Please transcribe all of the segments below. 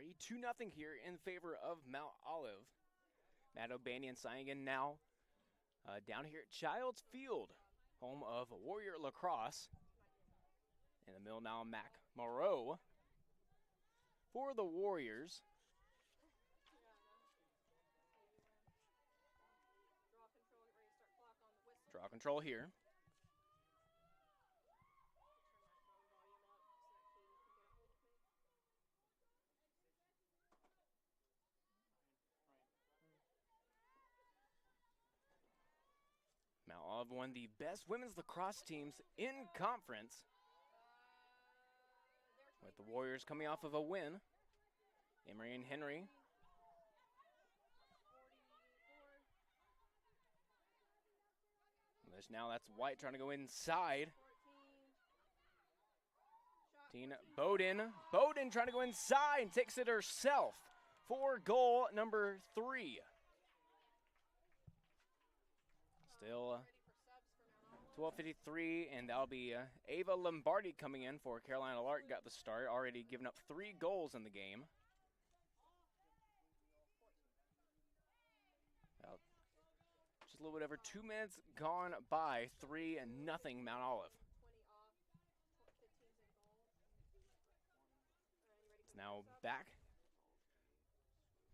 already 2-0 here in favor of Mount Olive. Matt O'Banion signing in now down here at Childs Field, home of Warrior Lacrosse. In the middle now, Mac Moreau for the Warriors. Draw control here. Mount Olive, one of the best women's lacrosse teams in conference, with the Warriors coming off of a win. Emery and Henry. Now that's White trying to go inside. Tina Bowden. Bowden trying to go inside and takes it herself for goal number 3. Still 12:53, and that'll be Ava Lombardi coming in for Carolina Lark. Got the start, already given up 3 goals in the game. Well, just a little bit over 2 minutes gone by, 3-0 Mount Olive. It's now back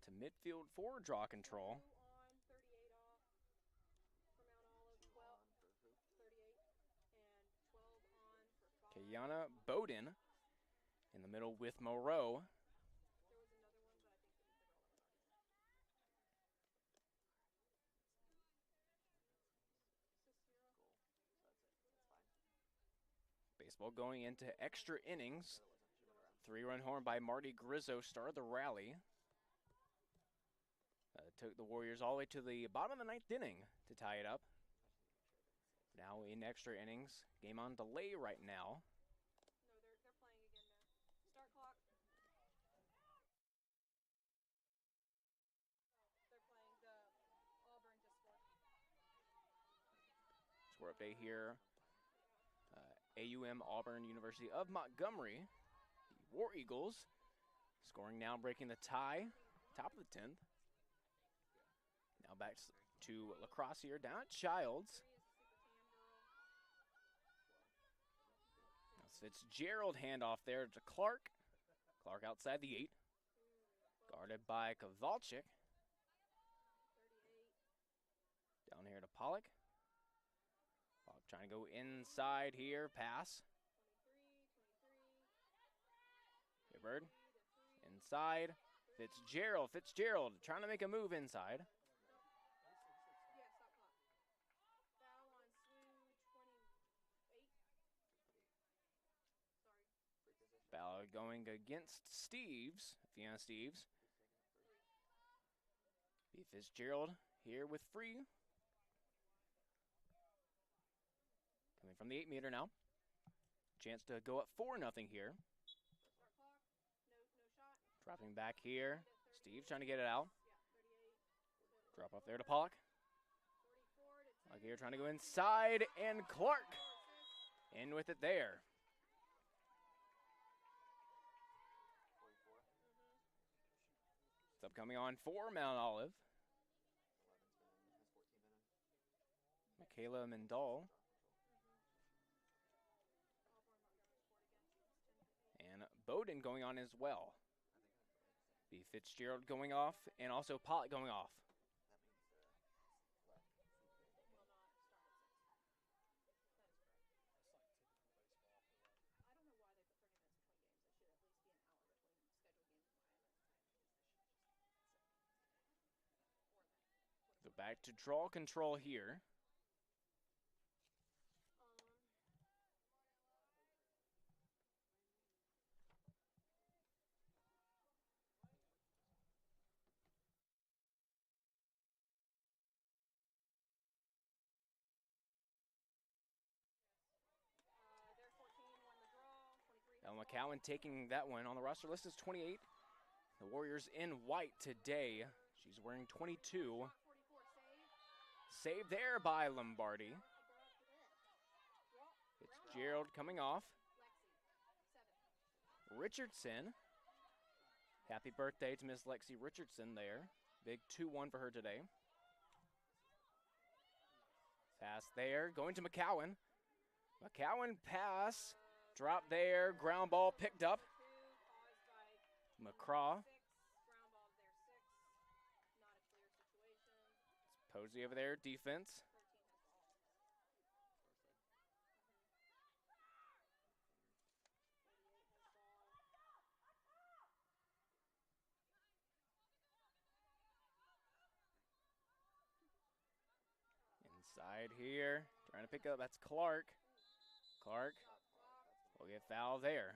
to midfield for draw control. Kayana Bowden in the middle with Moreau. Baseball going into extra innings. 3-run horn by Marty Grizzo started the rally. Took the Warriors all the way to the bottom of the 9th inning to tie it up. Now in extra innings. Game on delay right now. No, they're playing again now. Start clock. They're playing the Auburn just scored. Score update here. AUM Auburn University of Montgomery. The War Eagles scoring now, breaking the tie. Top of the 10th. Now back to Lacrosse here down at Childs. Fitzgerald handoff there to Clark. Clark outside the 8. Guarded by Kowalczyk. Down here to Pollock. Pollock trying to go inside here. Pass. Hibbard. Inside. Fitzgerald. Fitzgerald trying to make a move inside. Foul going against Steves, Fiona Steves. B. Fitzgerald here with free. Coming from the 8-meter now. Chance to go up 4-0 here. Dropping back here. Steves trying to get it out. Drop off there to Pollock. Pollock here trying to go inside, and Clark in with it there. Coming on for Mount Olive. Michaela Mendal. And Bowden going on as well. B. Fitzgerald going off, and also Pollock going off. Back to draw control here. El McCowan taking that one. On the roster list is 28. The Warriors in white today. She's wearing 22. Saved there by Lombardi. Fitzgerald coming off. Richardson Happy birthday to Miss Lexi Richardson there. Big 2-1 for her today. Pass there, going to McCowan. McCowan pass, drop there, ground ball picked up. McCraw. Posey over there, defense. Inside here, trying to pick up, that's Clark. Clark will get fouled there.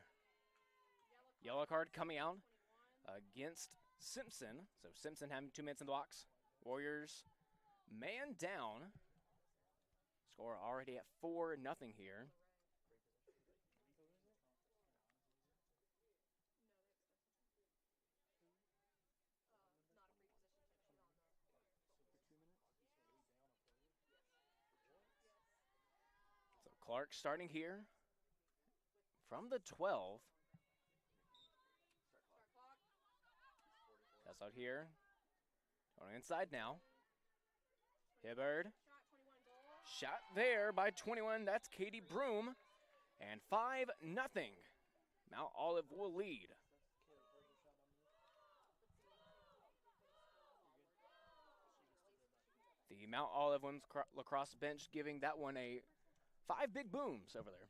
Yellow card coming out against Simpson. So Simpson having 2 minutes in the box. Warriors man down. Score already at 4-0 here. So Clark starting here from the 12. That's out here. Going inside now. Hibbard. Shot there by 21. That's Katie Broom. And 5-0. Mount Olive will lead. The Mount Olive women's lacrosse bench giving that one a 5 big booms over there.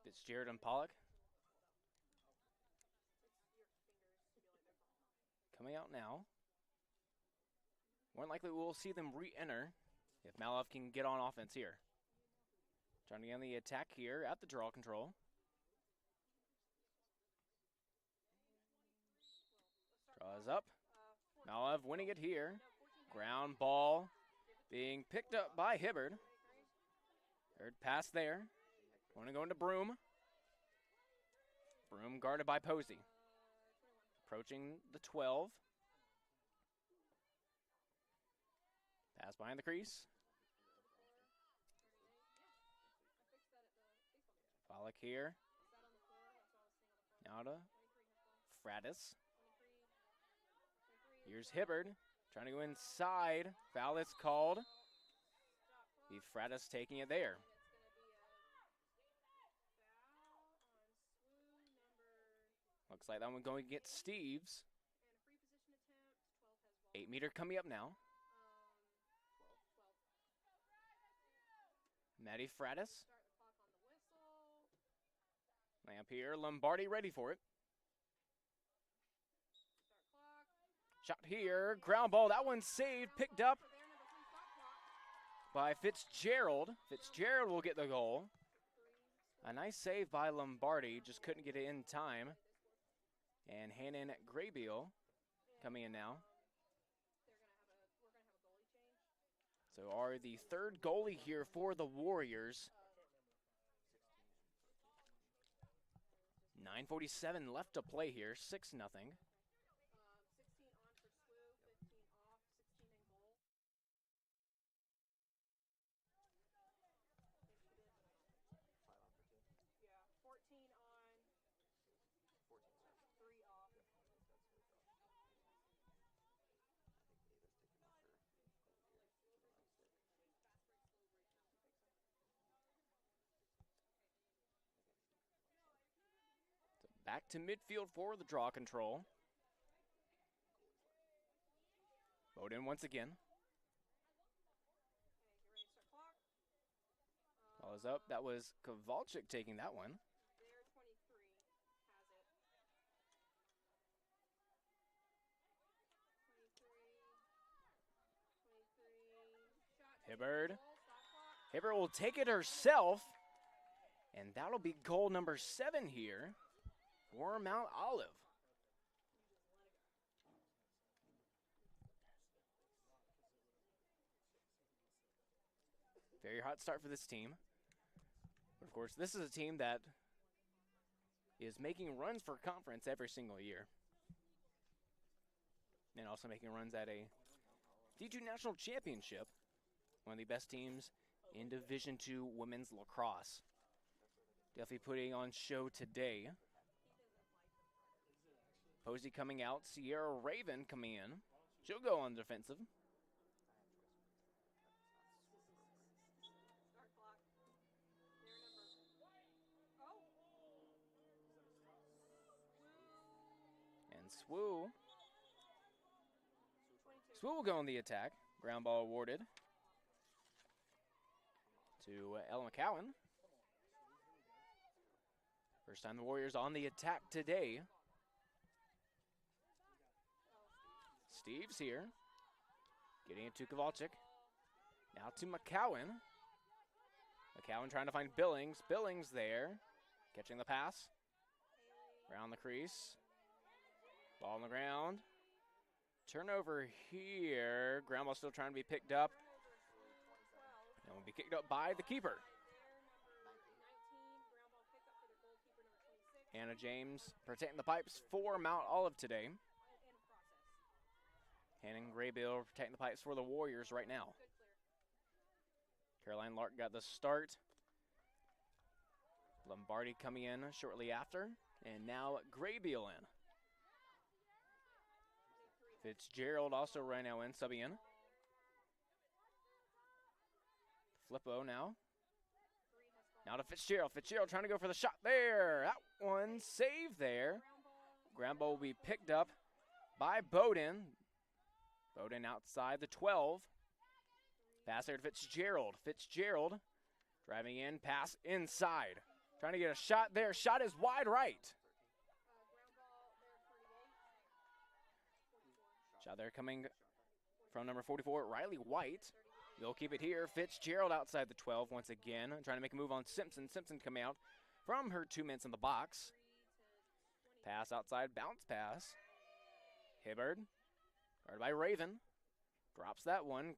Fitzgerald and Pollock. Coming out now. More than likely we'll see them re-enter if Malov can get on offense here. Trying to get on the attack here at the draw control. Draws up. Malov winning it here. Ground ball being picked up by Hibbard. Third pass there. Want to go into Broom. Broom guarded by Posey. Approaching the 12. Pass behind the crease. Pollock here. Now to Fratis. Here's Hibbard. Trying to go inside. Foul is called. The Fratis taking it there. Looks like that one going to get Steves. 8-meter coming up now. Maddie Fratis. Lamp here. Lombardi ready for it. Shot here. Ground ball. That one saved. Picked up by Fitzgerald. Fitzgerald will get the goal. A nice save by Lombardi. Just couldn't get it in time. And Hannon Graybeal coming in now. So are the third goalie here for the Warriors. 9:47 left to play here, 6-0. 16 on for SWU, 15 off, 16 in goal. Yeah, 14 on, 3 off. Back to midfield for the draw control. Bowden once again. Ball is up. That was Kowalczyk taking that one. Their 23 has it. 23 shot. Hibbard. Goal, stop clock. Hibbard will take it herself. And that'll be goal number 7 here for Mount Olive. Very hot start for this team. But of course, this is a team that is making runs for conference every single year. and also making runs at a D2 National Championship, one of the best teams in Division II women's lacrosse. Definitely putting on show today. Posey coming out, Sierra Raven coming in. She'll go on defensive. Start clock. Their number. Oh. And SWU 22. will go on the attack. Ground ball awarded to Ella McCowan. First time the Warriors on the attack today. Steve's here. Getting it to Kowalczyk. Now to McCowan. McCowan trying to find Billings. Billings there. Catching the pass. Around the crease. Ball on the ground. Turnover here. Ground ball still trying to be picked up. And will be kicked up by the keeper. Anna James protecting the pipes for Mount Olive today. Hannon Graybill protecting the pipes for the Warriors right now. Caroline Lark got the start. Lombardi coming in shortly after. And now Graybill in. Fitzgerald also right now in, subbing in. Flippo now. Now to Fitzgerald. Fitzgerald trying to go for the shot there. That one saved there. Ground ball will be picked up by Bowden. Bowden outside the 12. Pass there to Fitzgerald. Fitzgerald driving in, pass inside. Trying to get a shot there. Shot is wide right. Shot there coming from number 44, Riley White. They'll keep it here. Fitzgerald outside the 12 once again. Trying to make a move on Simpson. Simpson coming out from her 2 minutes in the box. Pass outside, bounce pass. Hibbard, guarded by Raven. Drops that one.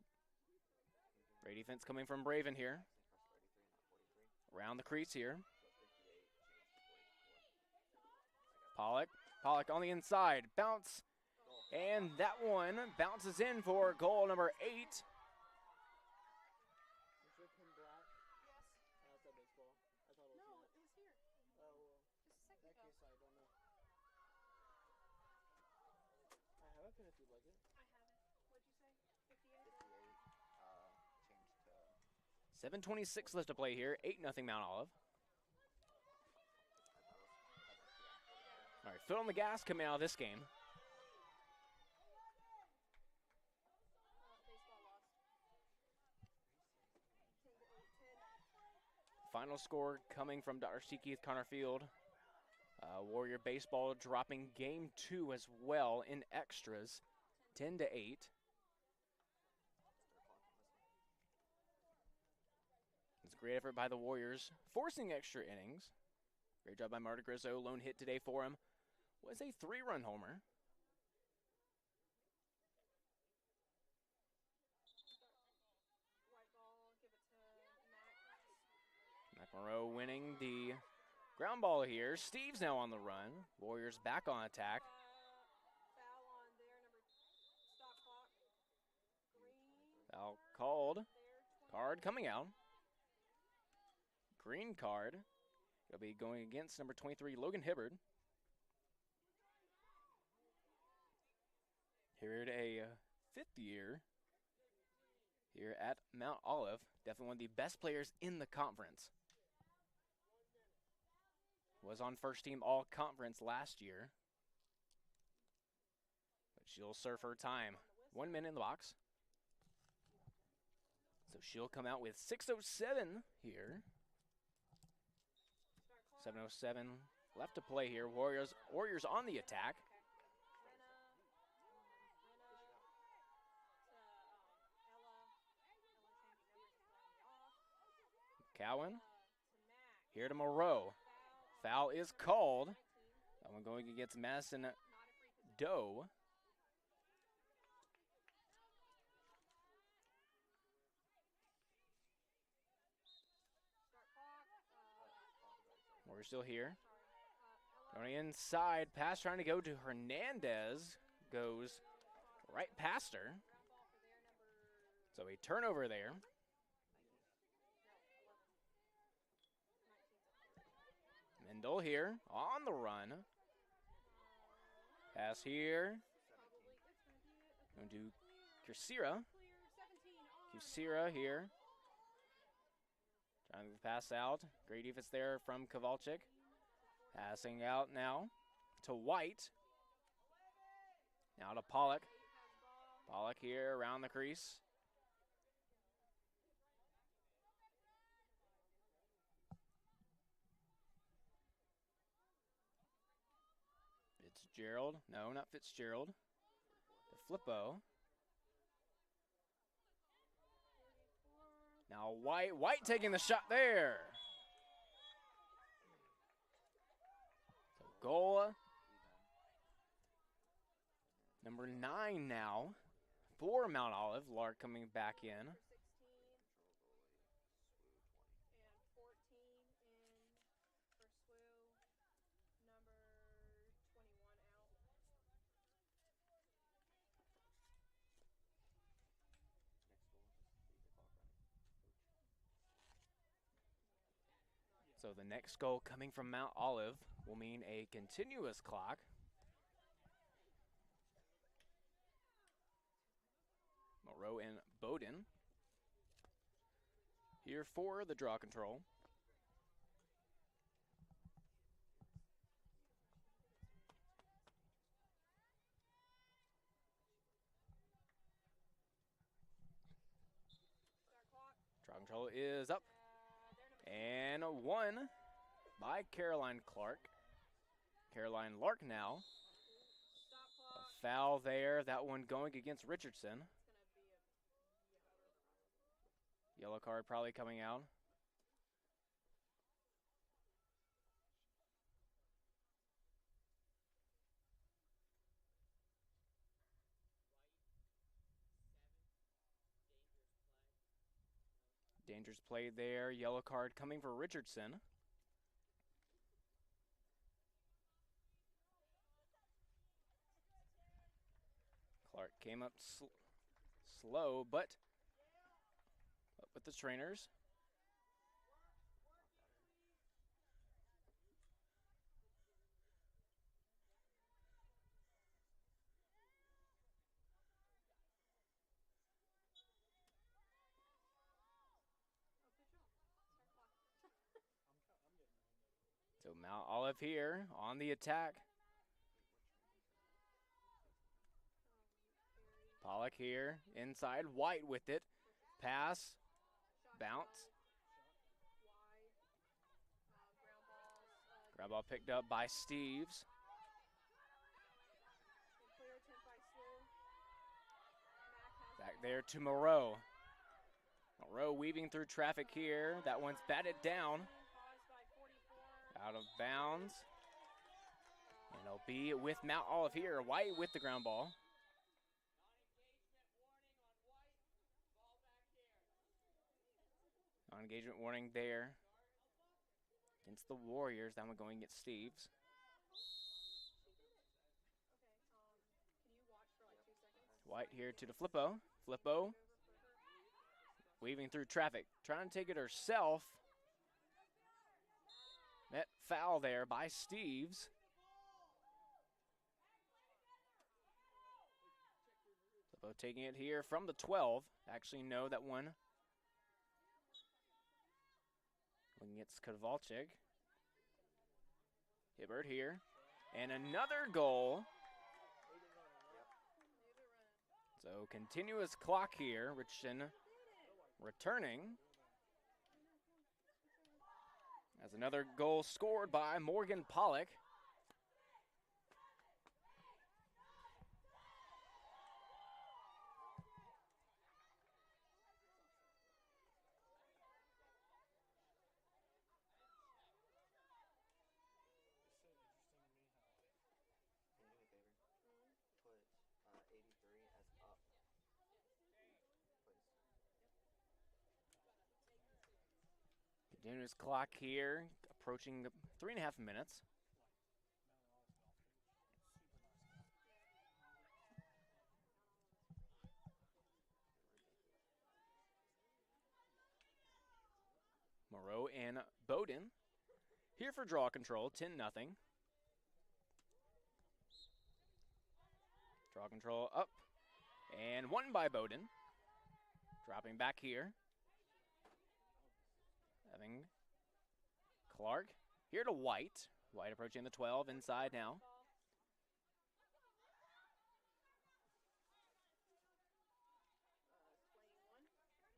Great defense coming from Raven here. Around the crease here. Pollock. Pollock on the inside. Bounce. And that one bounces in for goal number 8. I haven't. What'd you say? 58? 7:26 left to play here. 8-0 Mount Olive. All right, foot on the gas coming out of this game. Baseball lost. 10-8. Final score coming from Dr. C. Keith Connor Field. Warrior Baseball dropping game 2 as well in extras, 10-8. It's a great effort by the Warriors, forcing extra innings. Great job by Marta Grizzo. Lone hit today for him was a 3-run homer. White ball, give it to Mac. McMorrow winning the ground ball here. Steve's now on the run. Warriors back on attack. Foul on their number. Stop clock. Green. Foul called. There. Card coming out. Green card. It'll be going against number 23, Logan Hibbard. Here at a 5th year here at Mount Olive. Definitely one of the best players in the conference. Was on first team all conference last year. But she'll serve her time. 1 minute in the box. So she'll come out with 6:07 here. 7:07 left to play here. Warriors on the attack. Cowan. Here to Moreau. Foul is called. That one going against Madison Doe. We're still here. Going inside. Pass trying to go to Hernandez. Goes right past her. Ground ball for their number. So a turnover there. No, 11. 19's Mendel here on the run. Pass here. Probably it's going to be a Going to clear. Kursira. Clear 17 on. Kusira here. Trying to pass out. Great defense there from Kowalczyk. Passing out now to White. Now to Pollock. Pollock here around the crease. Fitzgerald. No, not Fitzgerald. To Flippo. Now White. White taking the shot there. So goal. Number 9 now for Mount Olive. Lark coming back in. 16 and 14 in for SWU. Number 21 out. So the next goal coming from Mount Olive will mean a continuous clock. Moreau and Bowden here for the draw control. Start clock. Draw control is up. Their number And one by Caroline Clark. Caroline Lark now. stop A clock. foul there. That one going against Richardson. It's going to be a Yellow card probably coming out. Dangerous play there. Yellow card coming for Richardson. Clark came up slow, but up with the trainers. So Mount Olive here on the attack. Pollock here inside. White with it. Pass. Bounce. Grab ball picked up by Steves. Back there to Moreau. Moreau weaving through traffic here. That one's batted down. Out of bounds. And it'll be with Mount Olive here. White with the ground ball. Non-engagement warning there against the Warriors. That one going against Steves. White here to the Flippo. Flippo weaving through traffic. Trying to take it herself. Met foul there by Steves. Flippo taking it here from the 12. Actually, no, that one. Looking at Kowalczyk. Hibbert here. And another goal. So continuous clock here. Richardson returning. As another goal scored by Morgan Pollock. Continuous clock here, approaching 3.5 minutes. and Bowden here for draw control, 10-0. Draw control up, and won by Bowden. Dropping back here. Having Clark here to White. White approaching the 12, inside now.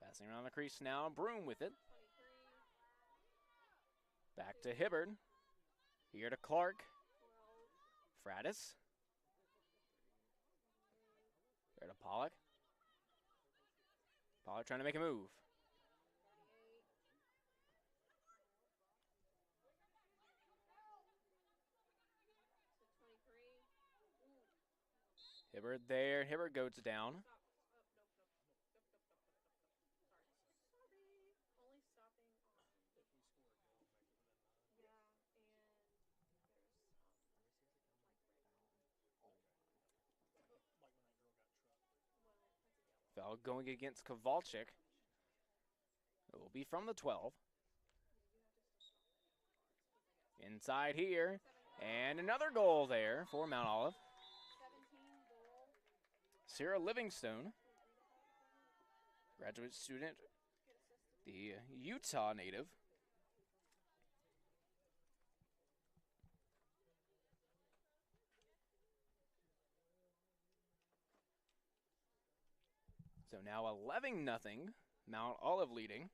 Passing around the crease now, Broom with it. Back to Hibbard. Here to Clark. Fratis. There to Pollock. Pollock trying to make a move. Hibbard there. Hibbard goes down. Foul going against Kowalczyk. It will be from the 12. Inside here. And another goal there for Mount Olive. Sarah Livingstone, graduate student, the Utah native. So now 11-0, Mount Olive leading.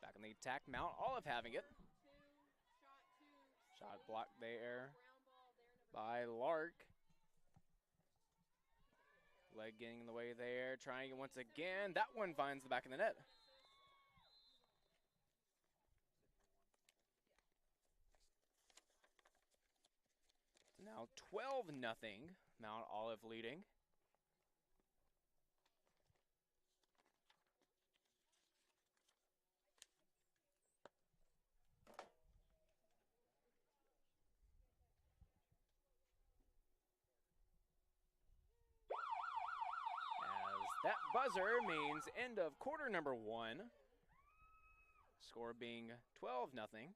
Back on the attack, Mount Olive having it. Shot blocked there by Lark. Leg getting in the way there, trying it once again. That one finds the back of the net. So now 12-0, Mount Olive leading. That buzzer means end of quarter number 1. Score being 12-0.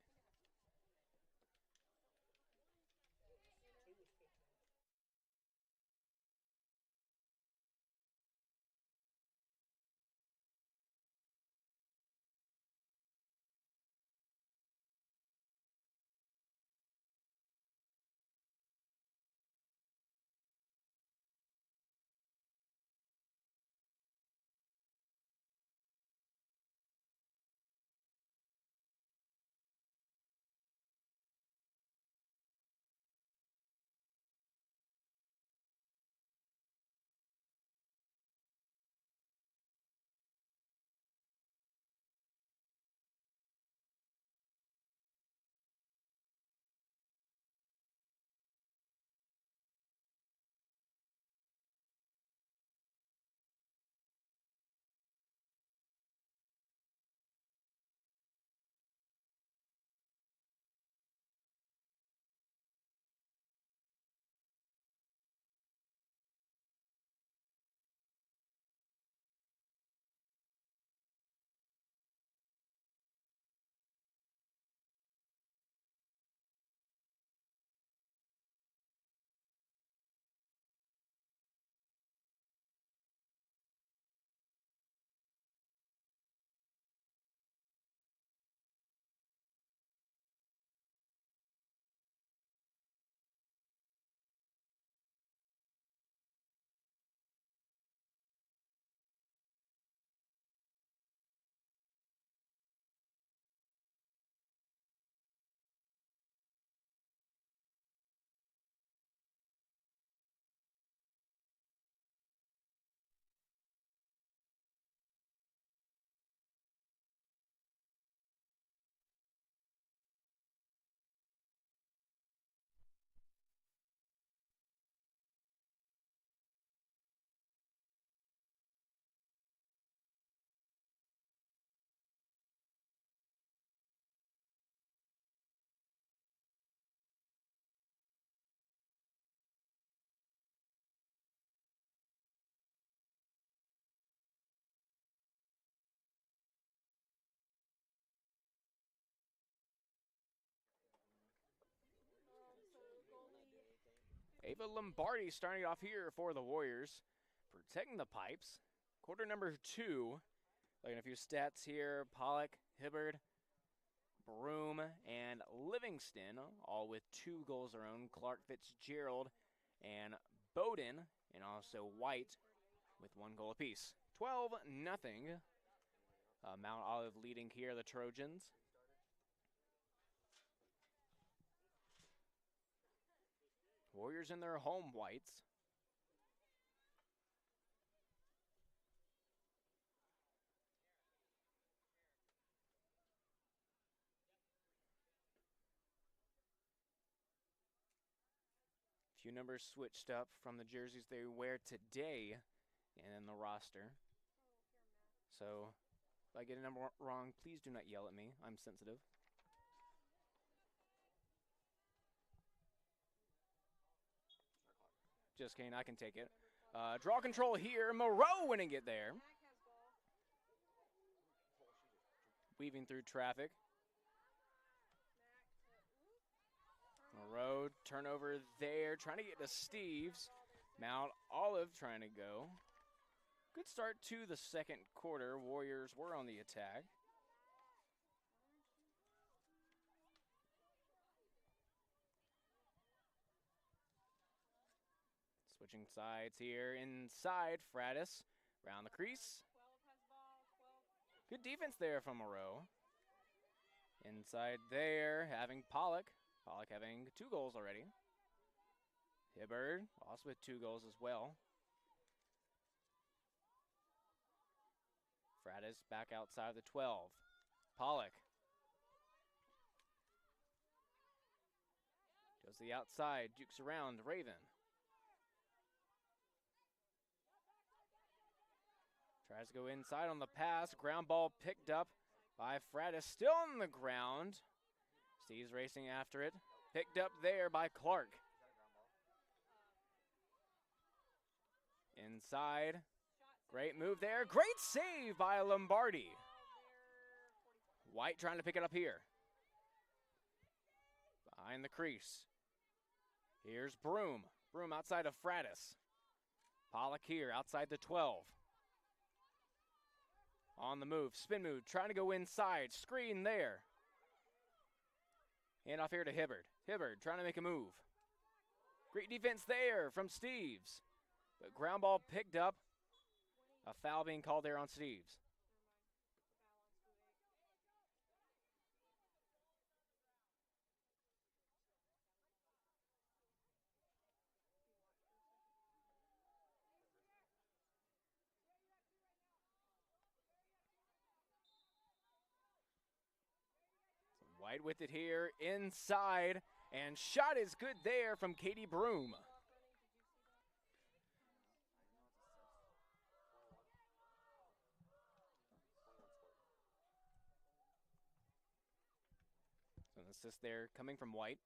Ava Lombardi starting off here for the Warriors, protecting the pipes. Quarter number 2. Looking at a few stats here. Pollock, Hibbard, Broom, and Livingston, all with 2 goals their own. Clark, Fitzgerald, and Bowden, and also White with 1 goal apiece. 12-0. Mount Olive leading here, the Trojans. Warriors in their home whites. Few numbers switched up from the jerseys they wear today and in the roster. So if I get a number wrong, please do not yell at me. I'm sensitive. Just kidding, I can take it. Draw control here. Moreau winning it there. Weaving through traffic. Moreau, turnover there. Trying to get to Steves. Mount Olive trying to go. Good start to the second quarter. Warriors were on the attack. Switching sides here. Inside, Fratis. Around the crease. Good defense there from Moreau. Inside there, having Pollock. Pollock having 2 goals already. Hibbard, also with 2 goals as well. Fratis back outside the 12. Pollock. Goes to the outside, jukes around, Raven. Tries to go inside on the pass. Ground ball picked up by Fratis. Still on the ground. Steve's racing after it. Picked up there by Clark. Inside. Great move there. Great save by Lombardi. White trying to pick it up here. Behind the crease. Here's Broom. Broom outside of Fratis. Pollock here outside the 12. On the move, spin move, trying to go inside, screen there. Hand off here to Hibbard. Hibbard trying to make a move. Great defense there from Steves. But ground ball picked up. A foul being called there on Steves. White with it here, inside, and shot is good there from Katie Broom. So an assist there coming from White.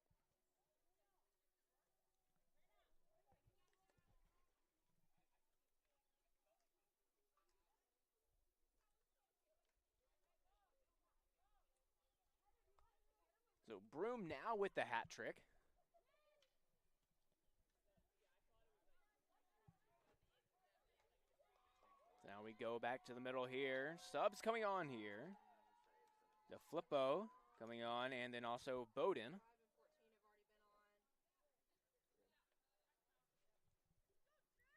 So Broom now with the hat trick. Now we go back to the middle here. Subs coming on here. The Flippo coming on, and then also Bowden.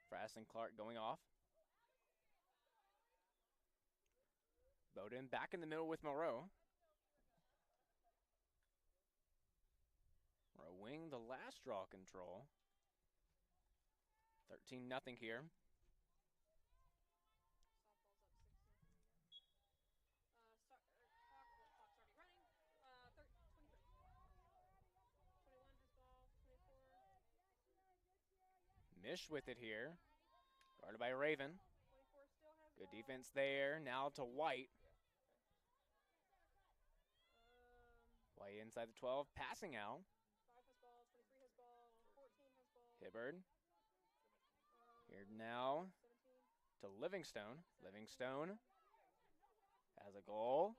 Frass and Clark going off. Bowden back in the middle with Moreau. Moreau wing the last draw control. 13-0 here. Mish with it here. Guarded by Raven. Good defense there. Now to White. White inside the 12. Passing out. Hibbard. Here now to Livingstone. Livingstone has a goal.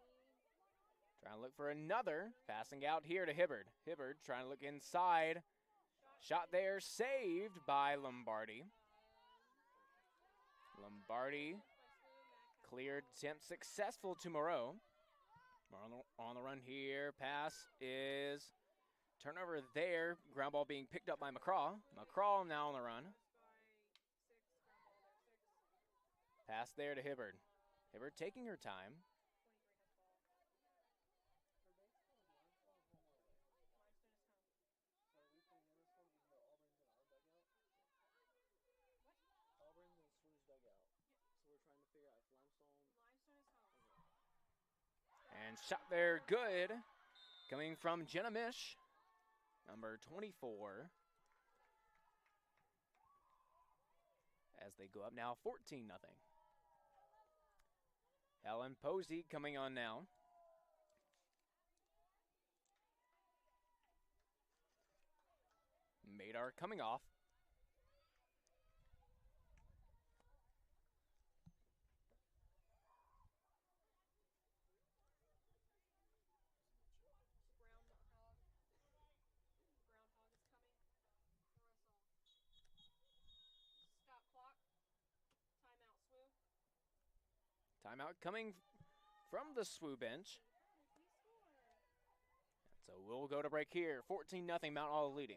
Trying to look for another. Passing out here to Hibbard. Hibbard trying to look inside. Shot there, saved by Lombardi. Lombardi cleared, attempt successful to Moreau. On the run here, pass is turnover there. Ground ball being picked up by McCraw. McCraw now on the run. Pass there to Hibbard. Hibbard taking her time. And shot there, good. Coming from Jenna Mish, number 24. As they go up now 14-0. Helen Posey coming on now. Madar coming off. Timeout coming from the SWU bench. So we'll go to break here. 14-0, Mount Olive leading.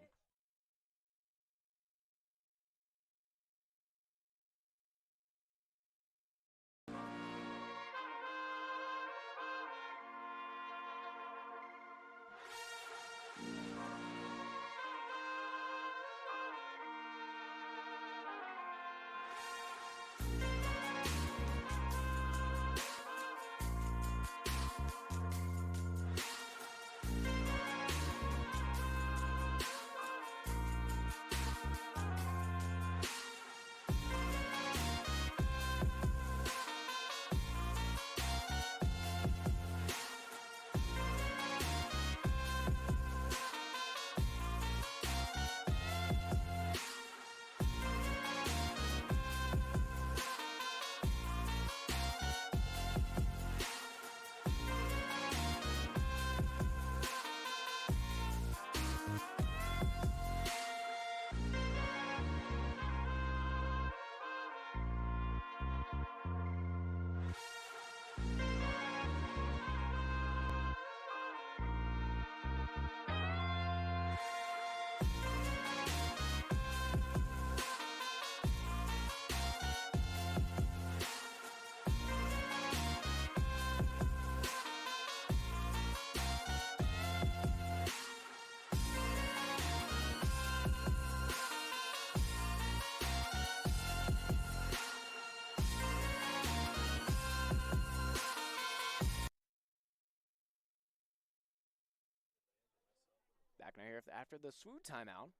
Back now here after the SWU timeout.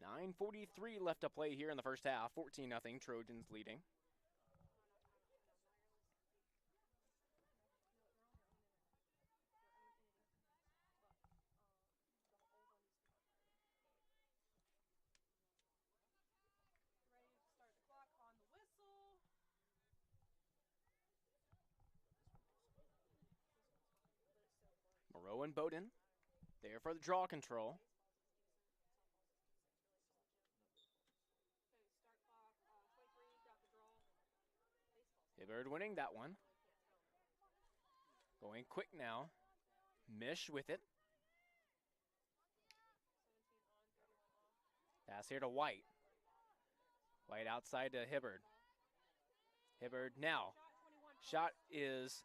9:43 left to play here in the first half. 14-0, Trojans leading. Moreau and Bowden there for the draw control. Hibbard winning that one. Going quick now. Mish with it. Pass here to White. White outside to Hibbard. Hibbard now. Shot is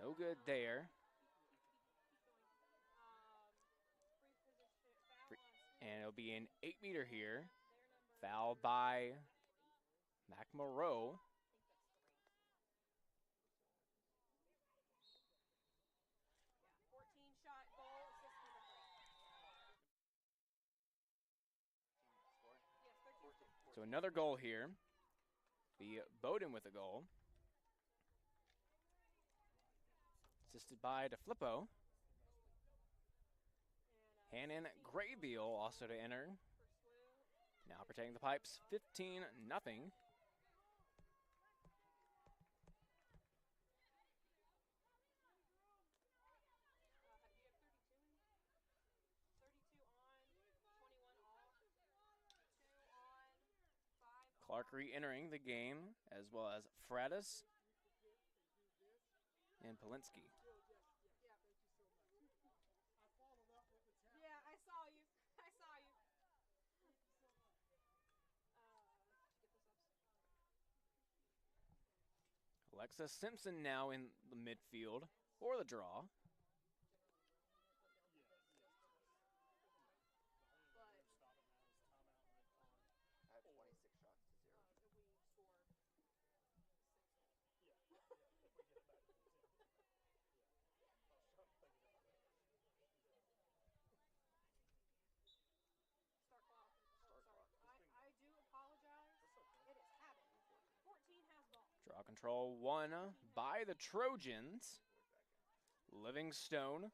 no good there. And it'll be an 8-meter here. Foul by Mac Moreau. So another goal here. Be Bowden with a goal. Assisted by DeFlippo. Hannon Graybeal also to enter. Now protecting the pipes, 15-0. Clark re-entering the game, as well as Fratis and Polinsky. Yeah, I saw you. I saw you. Alexis Simpson now in the midfield for the draw. I do apologize. It is habit. 14 has ball. Draw control won by the Trojans. Livingstone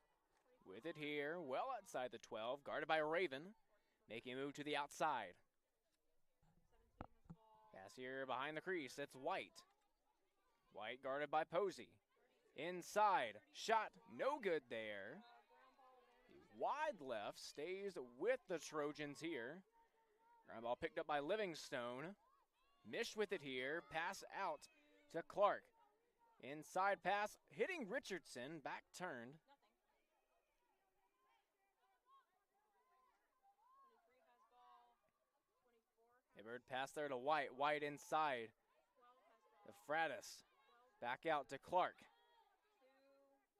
with it here, well outside the 12, guarded by Raven, making a move to the outside. 17 has ball. Pass here behind the crease, it's White. White guarded by Posey. Inside, shot, no good there. Wide left, stays with the Trojans here. Ground ball picked up by Livingstone. Mish with it here, pass out to Clark. Inside pass, hitting Richardson, back turned. Hibbard pass there to White. White inside. The Fratis. Back out to Clark.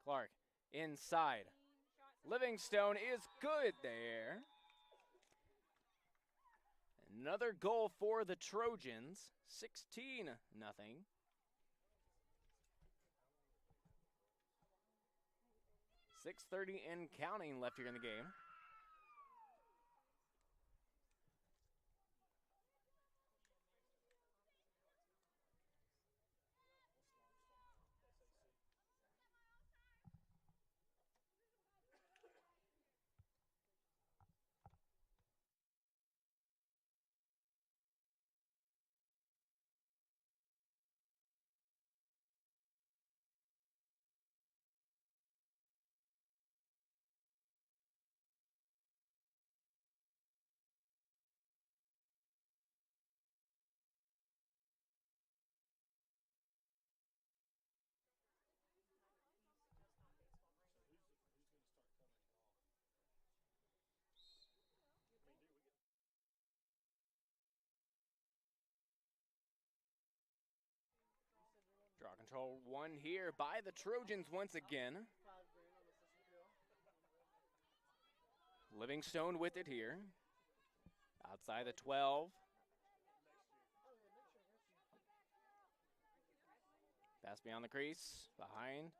Clark inside. Livingstone is good there. Another goal for the Trojans. 16-0. 6:30 and counting left here in the game. Draw control won here by the Trojans once again. Livingstone with it here. Outside the 12. Pass beyond the crease. Behind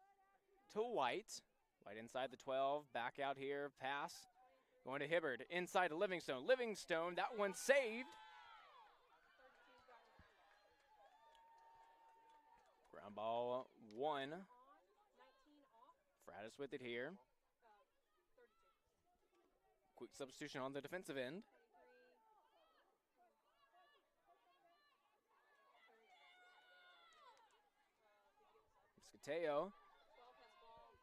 to White. White inside the 12. Back out here. Pass. Going to Hibbard. Inside to Livingstone. Livingstone. That one saved. Ground ball one. Fratis with it here. Quick substitution on the defensive end. Scateo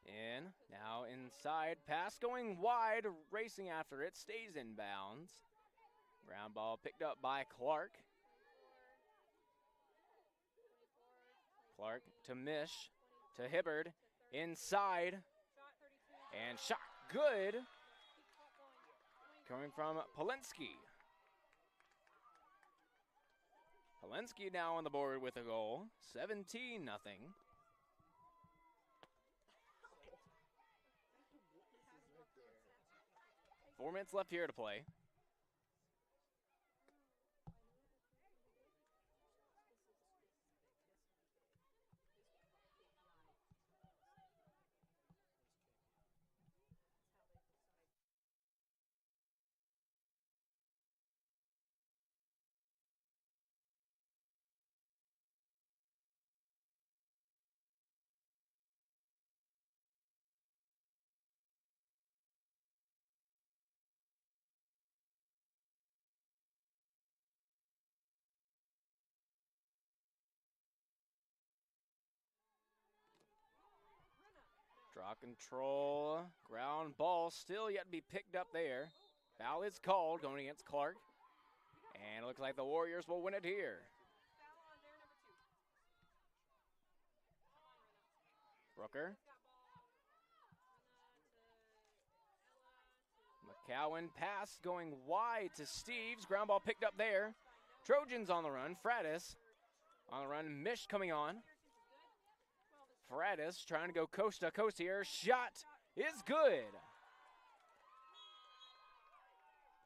in, now inside, pass going wide, racing after it, stays in bounds. Ground ball picked up by Clark. Clark to Mish, to Hibbard, inside, and shot good, coming from Polinsky. Polinsky now on the board with a goal, 17-0. 4 minutes left here to play. Draw control, ground ball still yet to be picked up there. Foul is called going against Clark. And it looks like the Warriors will win it here. Foul on their number 2. Brooker. Got ball. McCowan pass going wide to Steves. Ground ball picked up there. Trojans on the run. Fratis on the run. Mish coming on. Fratis trying to go coast to coast here. Shot is good.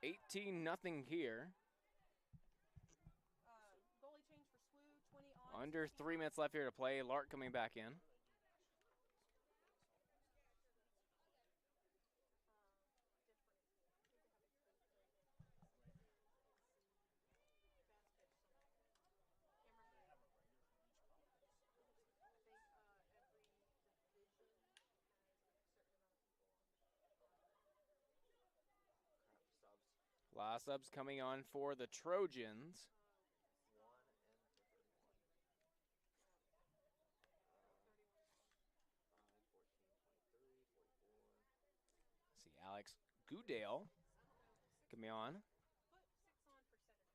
18-0 here. Goalie change for SWU, 20 on. Under 3 minutes left here to play. Lark coming back in. A lot of subs coming on for the Trojans. See Alex Goodale coming on. Put 6 on for center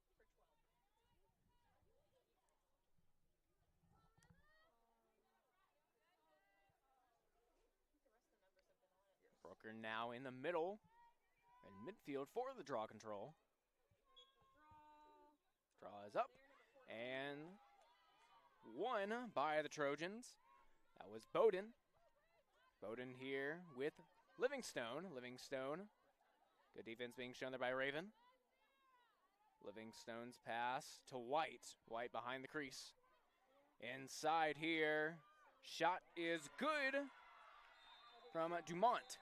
for 12. Brooker now in the middle and midfield for the draw control. Draw is up and won by the Trojans. That was Bowden. Bowden here with Livingstone. Livingstone. Good defense being shown there by Raven. Livingstone's pass to White. White behind the crease. Inside here. Shot is good from Dumont.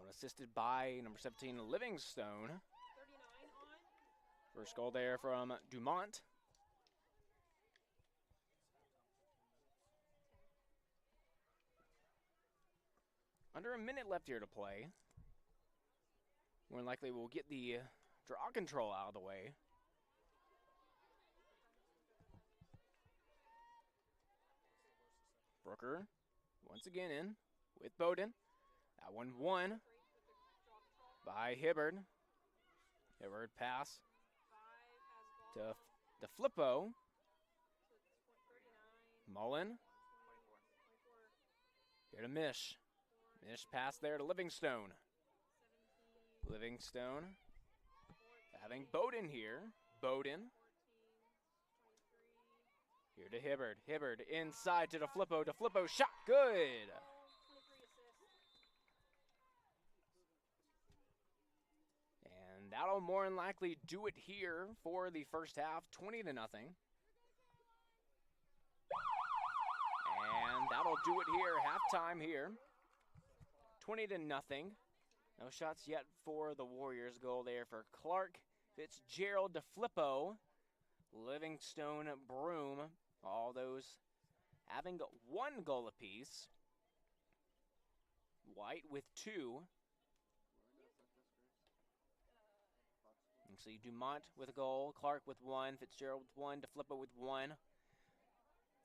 Assisted by number 17, Livingstone. 39 on. First goal there from Dumont. Under a minute left here to play. More than likely we'll get the draw control out of the way. Brooker once again in with Bowden. That one won by Hibbard. Hibbard pass to Flippo. Mullen. Here to Mish. Mish pass there to Livingstone. Livingstone having Bowden here. Bowden. Here to Hibbard. Hibbard inside to DeFlippo. DeFlippo shot good. And that'll more than likely do it here for the first half, 20-0. And that'll do it here, halftime here. 20-0. No shots yet for the Warriors. Goal there for Clark, Fitzgerald, DeFlippo, Livingstone, Broom. All those having one goal apiece. White with 2. You see Dumont with a goal, Clark with 1, Fitzgerald with 1, DeFlippo with 1,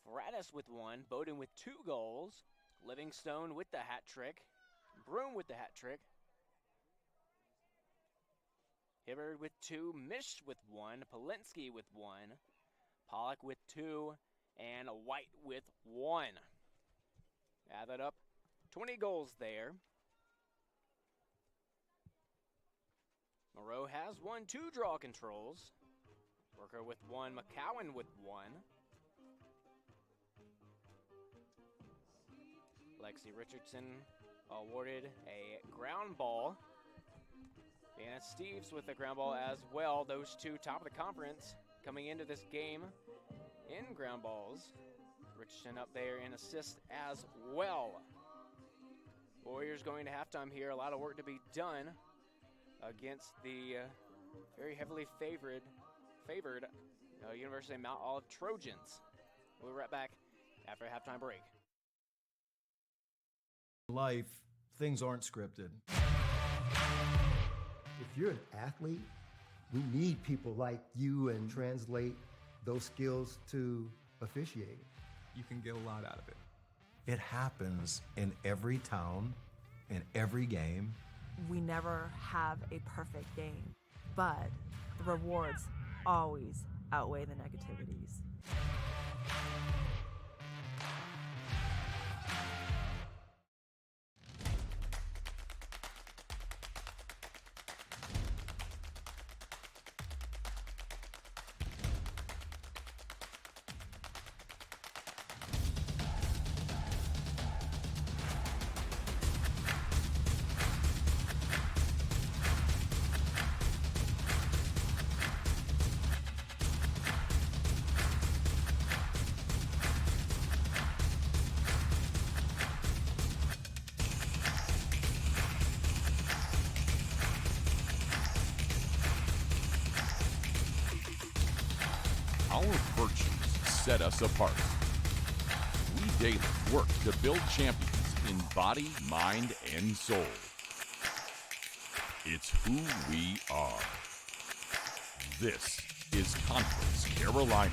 Fratis with 1, Bowden with 2 goals, Livingstone with the hat trick, Broom with the hat trick, Hibbard with 2, Mish with 1, Polinsky with 1, Pollock with 2, and White with 1. Add that up, 20 goals there. Moreau has won 2 draw controls. Worker with 1, McCowan with 1. Lexi Richardson awarded a ground ball. Vanna Steves with a ground ball as well. Those 2 top of the conference coming into this game in ground balls. Richardson up there in assist as well. Warriors going to halftime here. A lot of work to be done against the very heavily favored University of Mount Olive Trojans. We'll be right back after a halftime break. Life, things aren't scripted. If you're an athlete, we need people like you and translate those skills to officiating. You can get a lot out of it. It happens in every town, in every game. We never have a perfect game, but the rewards always outweigh the negativities. Our virtues set us apart. We daily work to build champions in body, mind, and soul. It's who we are. This is Conference Carolina.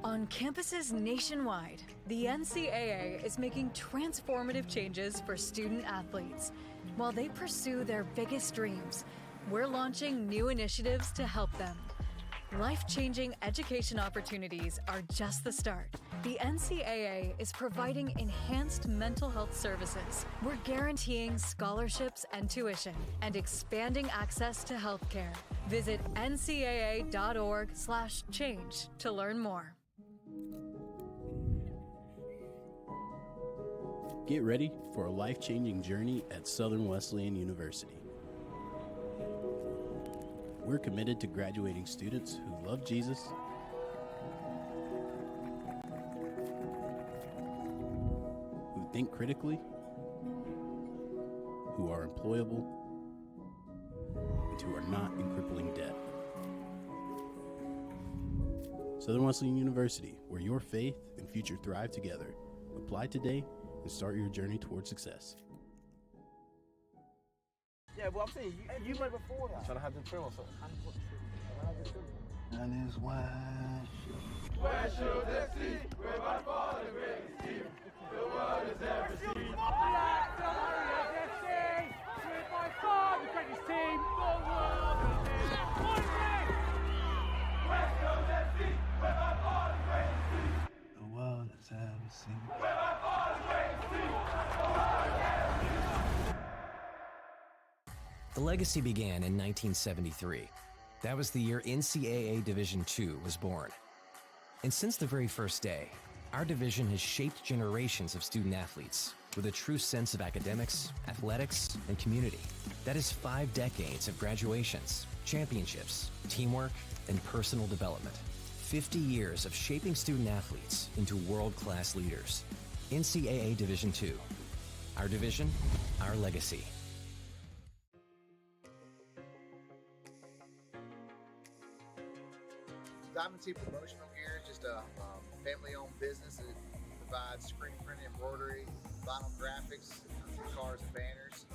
On campuses nationwide, the NCAA is making transformative changes for student athletes. While they pursue their biggest dreams, we're launching new initiatives to help them. Life-changing education opportunities are just the start. The NCAA is providing enhanced mental health services. We're guaranteeing scholarships and tuition and expanding access to healthcare. Visit ncaa.org/change to learn more. Get ready for a life-changing journey at Southern Wesleyan University. We're committed to graduating students who love Jesus, who think critically, who are employable, and who are not in crippling debt. Southern Wesleyan University, where your faith and future thrive together. Apply today and start your journey toward success. Yeah, well, I'm saying, you played before that. Trying to have them film or something. And is why. Where should they see? We're by far the greatest team the world has ever seen. We're by far the greatest team the world has ever seen. West Coast FC, we're by far the greatest team The world has ever seen. We're by far the greatest team the world has ever seen. The legacy began in 1973. That was the year NCAA Division II was born. And since the very first day, our division has shaped generations of student athletes with a true sense of academics, athletics, and community. That is 5 decades of graduations, championships, teamwork, and personal development. 50 years of shaping student athletes into world-class leaders. NCAA Division II. Our division, our legacy. Diamond T Promotional Gear is just a family-owned business that provides screen printing, embroidery, vinyl graphics, cars and banners.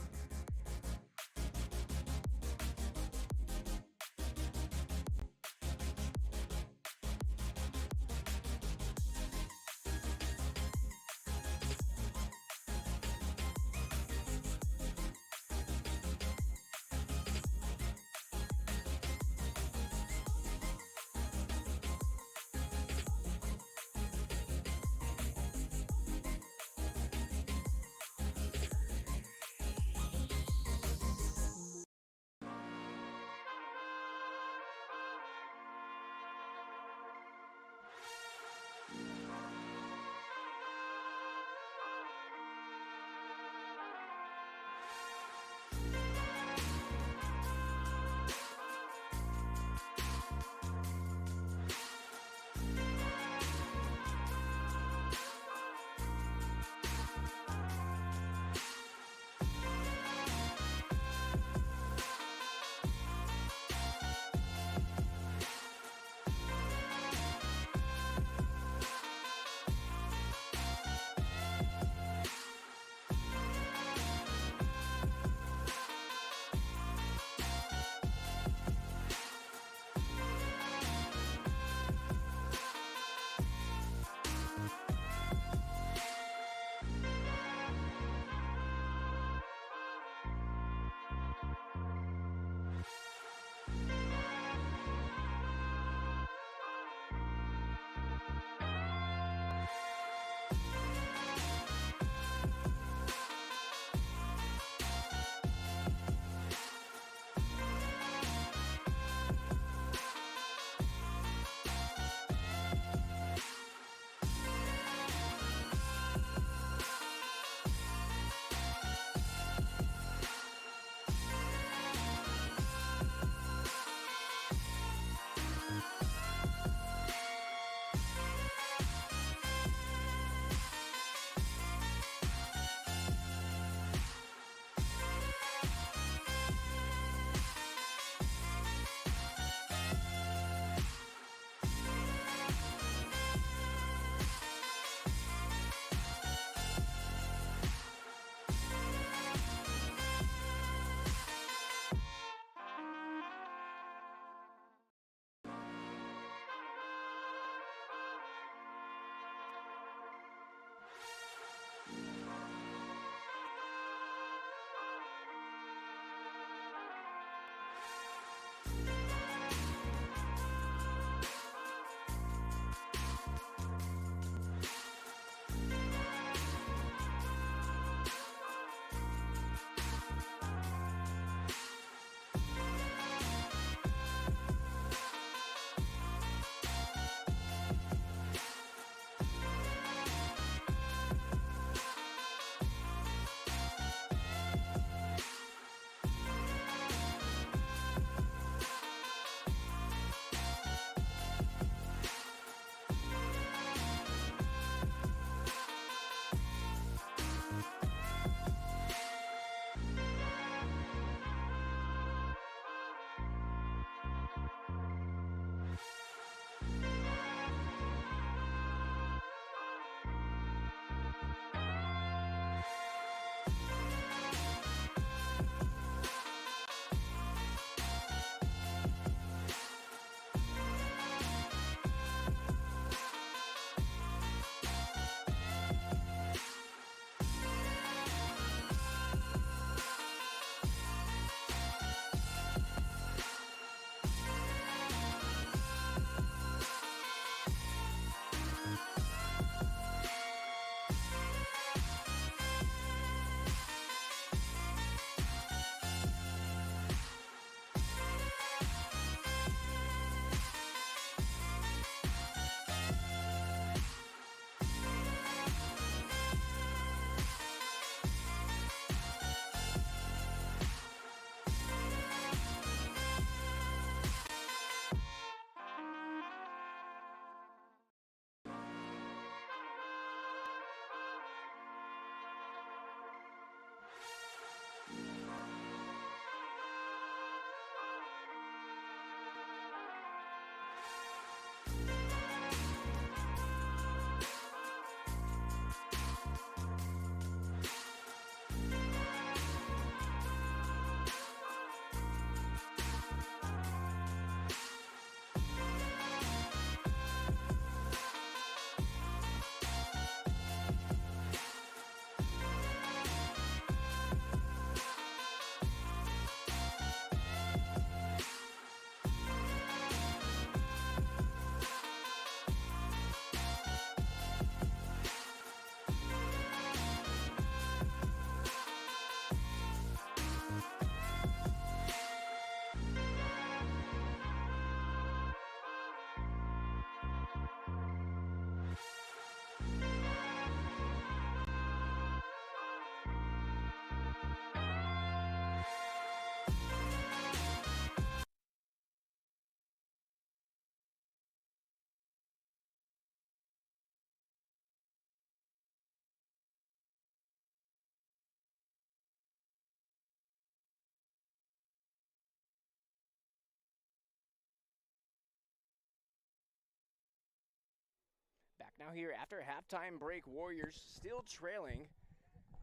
now here after halftime break. Warriors still trailing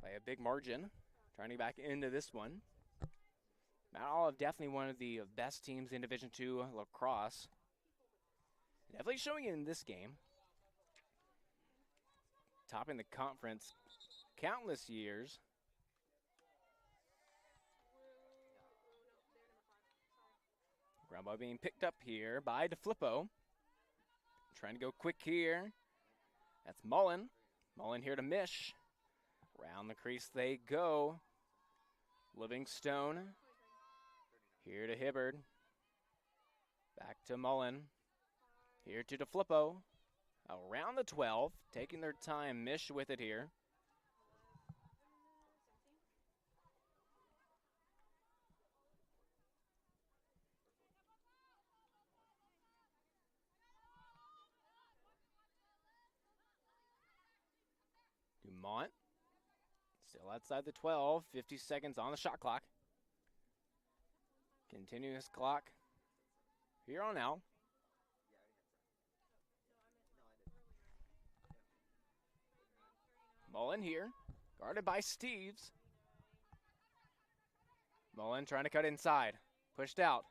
by a big margin. Trying to get back into this one. Mount Olive definitely one of the best teams in Division II lacrosse. Definitely showing it in this game. Topping the conference countless years. Ground ball being picked up here by DeFlippo. Trying to go quick here. That's Mullen. Mullen here to Mish. Round the crease they go. Livingstone. Here to Hibbard. Back to Mullen. Here to DeFlippo. Around the 12. Taking their time. Mish with it here. Dumont. Still outside the 12. 50 seconds on the shot clock. Continuous clock. Here on out. Mullen here. Guarded by Steves. Mullen trying to cut inside. Pushed out.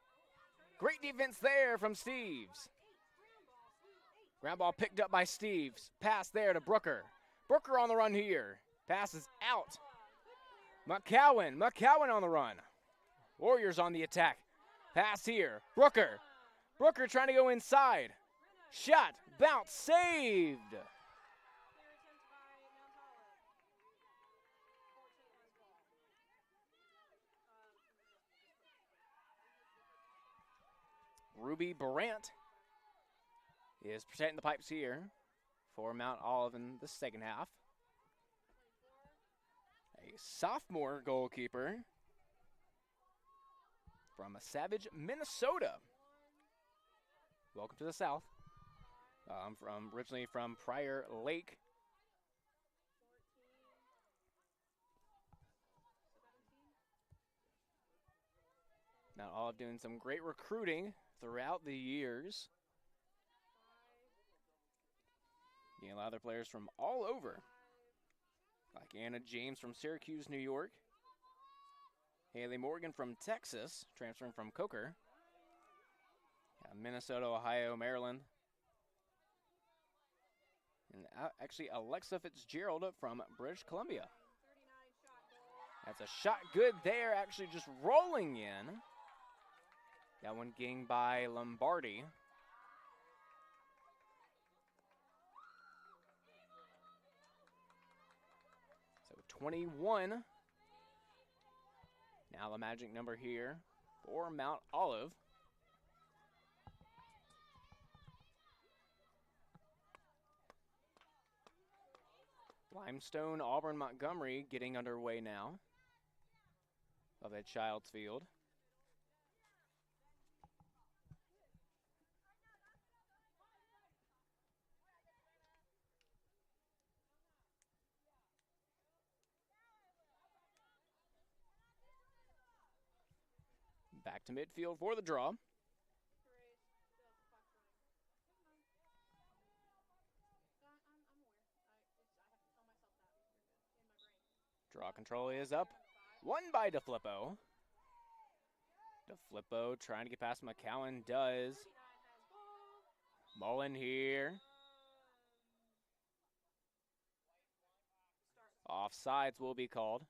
Great defense there from Steves. Ground ball picked up by Steves. Pass there to Brooker. Brooker on the run here. Passes out. McCowan on the run. Warriors on the attack. Pass here. Brooker trying to go inside. Shot. Bounce. Saved. Ruby Brandt is protecting the pipes here for Mount Olive in the second half. A sophomore goalkeeper from Savage, Minnesota. Welcome to the South. I'm originally from Prior Lake. Mount Olive doing some great recruiting throughout the years. Getting a lot of their players from all over. Like Anna James from Syracuse, New York. Haley Morgan from Texas, transferring from Coker. Minnesota, Ohio, Maryland. And actually Alexa Fitzgerald from British Columbia. That's a shot good there, actually just rolling in. That one getting by Lombardi. So 21. Now the magic number here for Mount Olive. Limestone, Auburn, Montgomery getting underway now of at Childs Field. Back to midfield for the draw. Draw control is up. Won by DeFlippo. DeFlippo trying to get past McCowan. Does. Mullen here. Offsides will be called.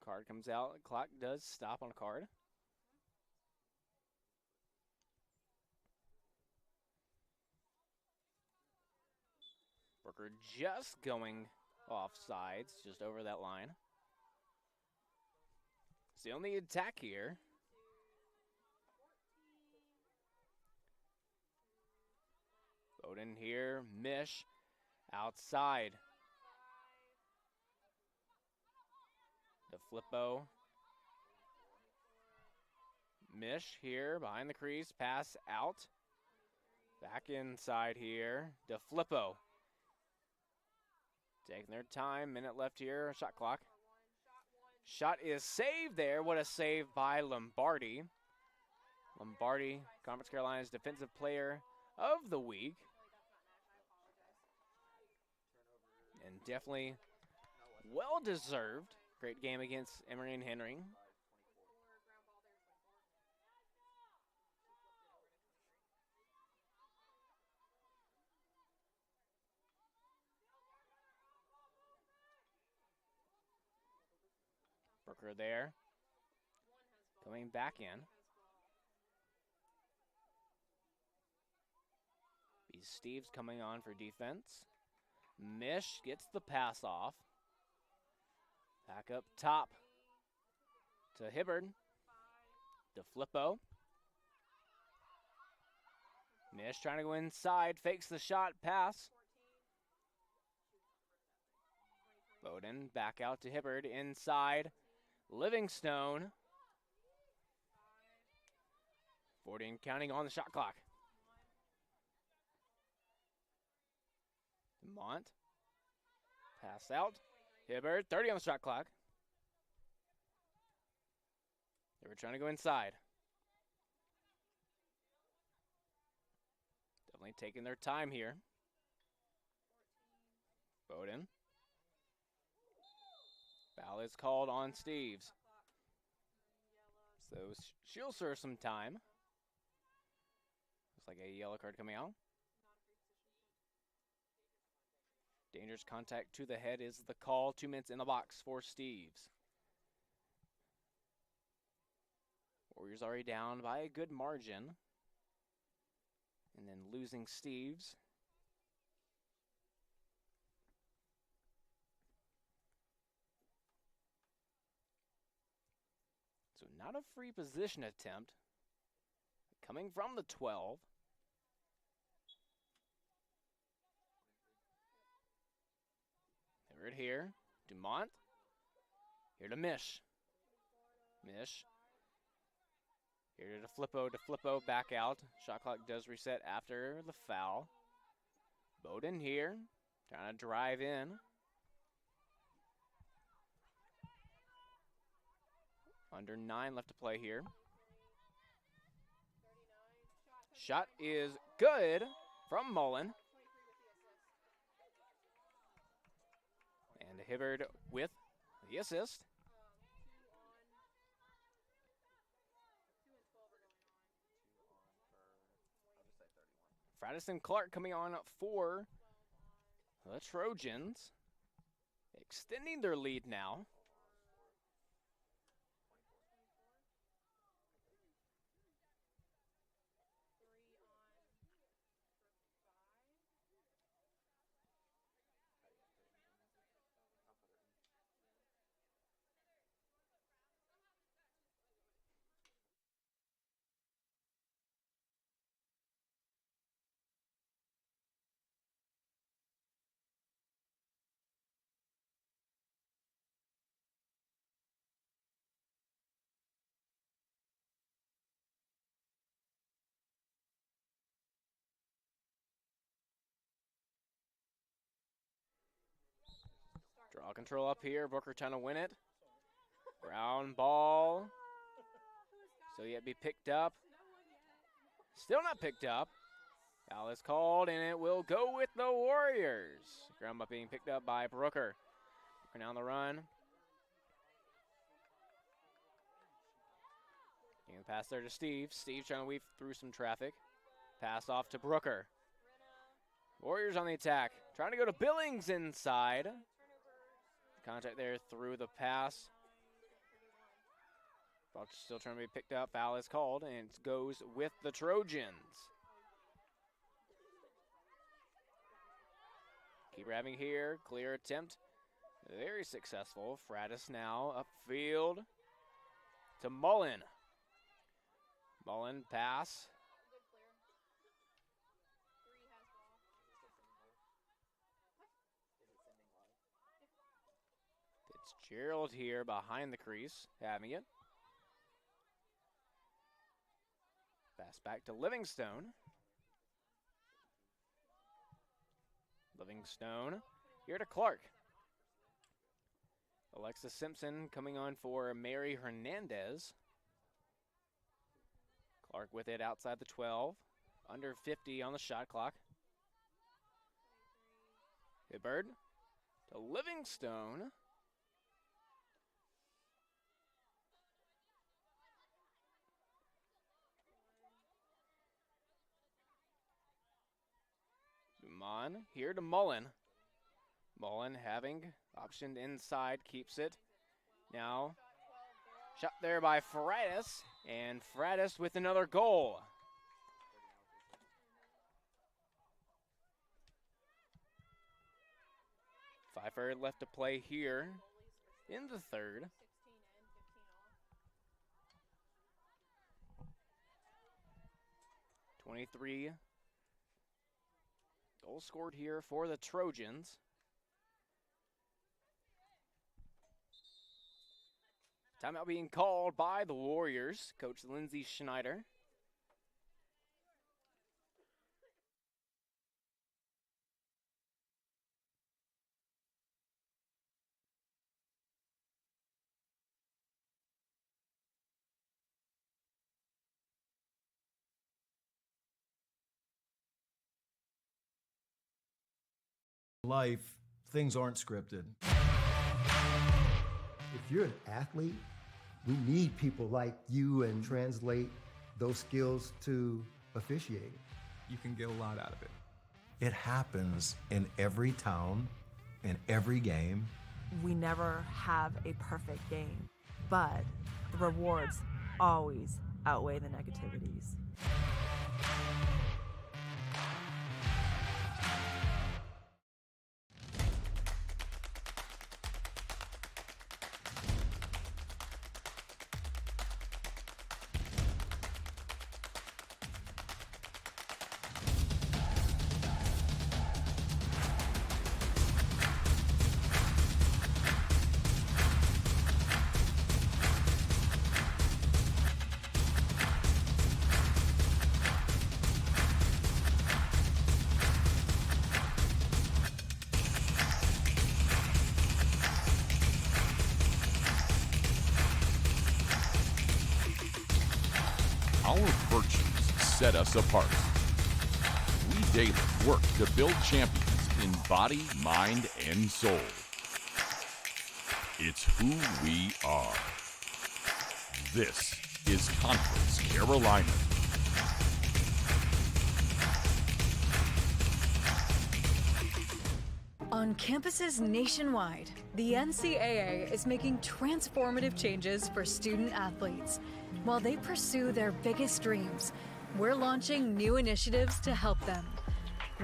Card comes out. Clock does stop on a card. Brooker just going offsides, just over that line. Still on the attack here. Bowden here. Mish outside. DeFlippo. Mish here behind the crease. Pass out. Back inside here. DeFlippo Taking their time, minute left here, shot clock. Shot is saved there. What a save by Lombardi. Lombardi, Conference Carolina's Defensive Player of the Week. And definitely well-deserved. Great game against Emory and Henry. Brooker there. Coming back in. B. Steves coming on for defense. Mish gets the pass off. Back up top to Hibbard. To Flippo. Mish trying to go inside. Fakes the shot. Pass. Bowden back out to Hibbard. Inside. Livingstone. 40 and counting on the shot clock. Mont. Pass out. Hibbard, 30 on the shot clock. They were trying to go inside. Definitely taking their time here. Bowden. Foul is called on Steves. So she'll serve some time. Looks like a yellow card coming out. Dangerous contact to the head is the call. 2 minutes in the box for Steves. Warriors already down by a good margin. And then losing Steves. So not a free position attempt. Coming from the 12. Right here, Dumont. Here to Mish. Mish. Here to Flippo, back out. Shot clock does reset after the foul. Bowden here, trying to drive in. Under 9 left to play here. Shot is good from Mullen. And Hibbard with the assist. Fradison Clark coming on for the Trojans. Extending their lead now. Draw control up here. Booker trying to win it. Ground ball. So yet be picked up. Still not picked up. Foul is called, and it will go with the Warriors. Ground ball being picked up by Brooker. Brooker now on the run. Getting the pass there to Steve. Steve trying to weave through some traffic. Pass off to Brooker. Warriors on the attack. Trying to go to Billings inside. Contact there through the pass. Ball still trying to be picked up. Foul is called, and it goes with the Trojans. Keep having here. Clear attempt. Very successful. Fradis now upfield to Mullen. Mullen pass. Fitzgerald here behind the crease, having it. Pass back to Livingstone. Livingstone here to Clark. Alexis Simpson coming on for Mary Hernandez. Clark with it outside the 12. Under 50 on the shot clock. Hibbard to Livingstone. Duman here to Mullen. Mullen having optioned inside, keeps it. Now, shot there by Fratis, and Fratis with another goal. Pfeiffer left to play here in the third. .23 goals scored here for the Trojans. Timeout being called by the Warriors, Coach Lindsey Schneider. Life, things aren't scripted. If you're an athlete, we need people like you and translate those skills to officiating. You can get a lot out of it. It happens in every town, in every game. We never have a perfect game, but the rewards always outweigh the negativities. Our virtues set us apart. We daily work to build champions in body, mind, and soul. It's who we are. This is Conference Carolina. On campuses nationwide, the NCAA is making transformative changes for student athletes. While they pursue their biggest dreams, we're launching new initiatives to help them.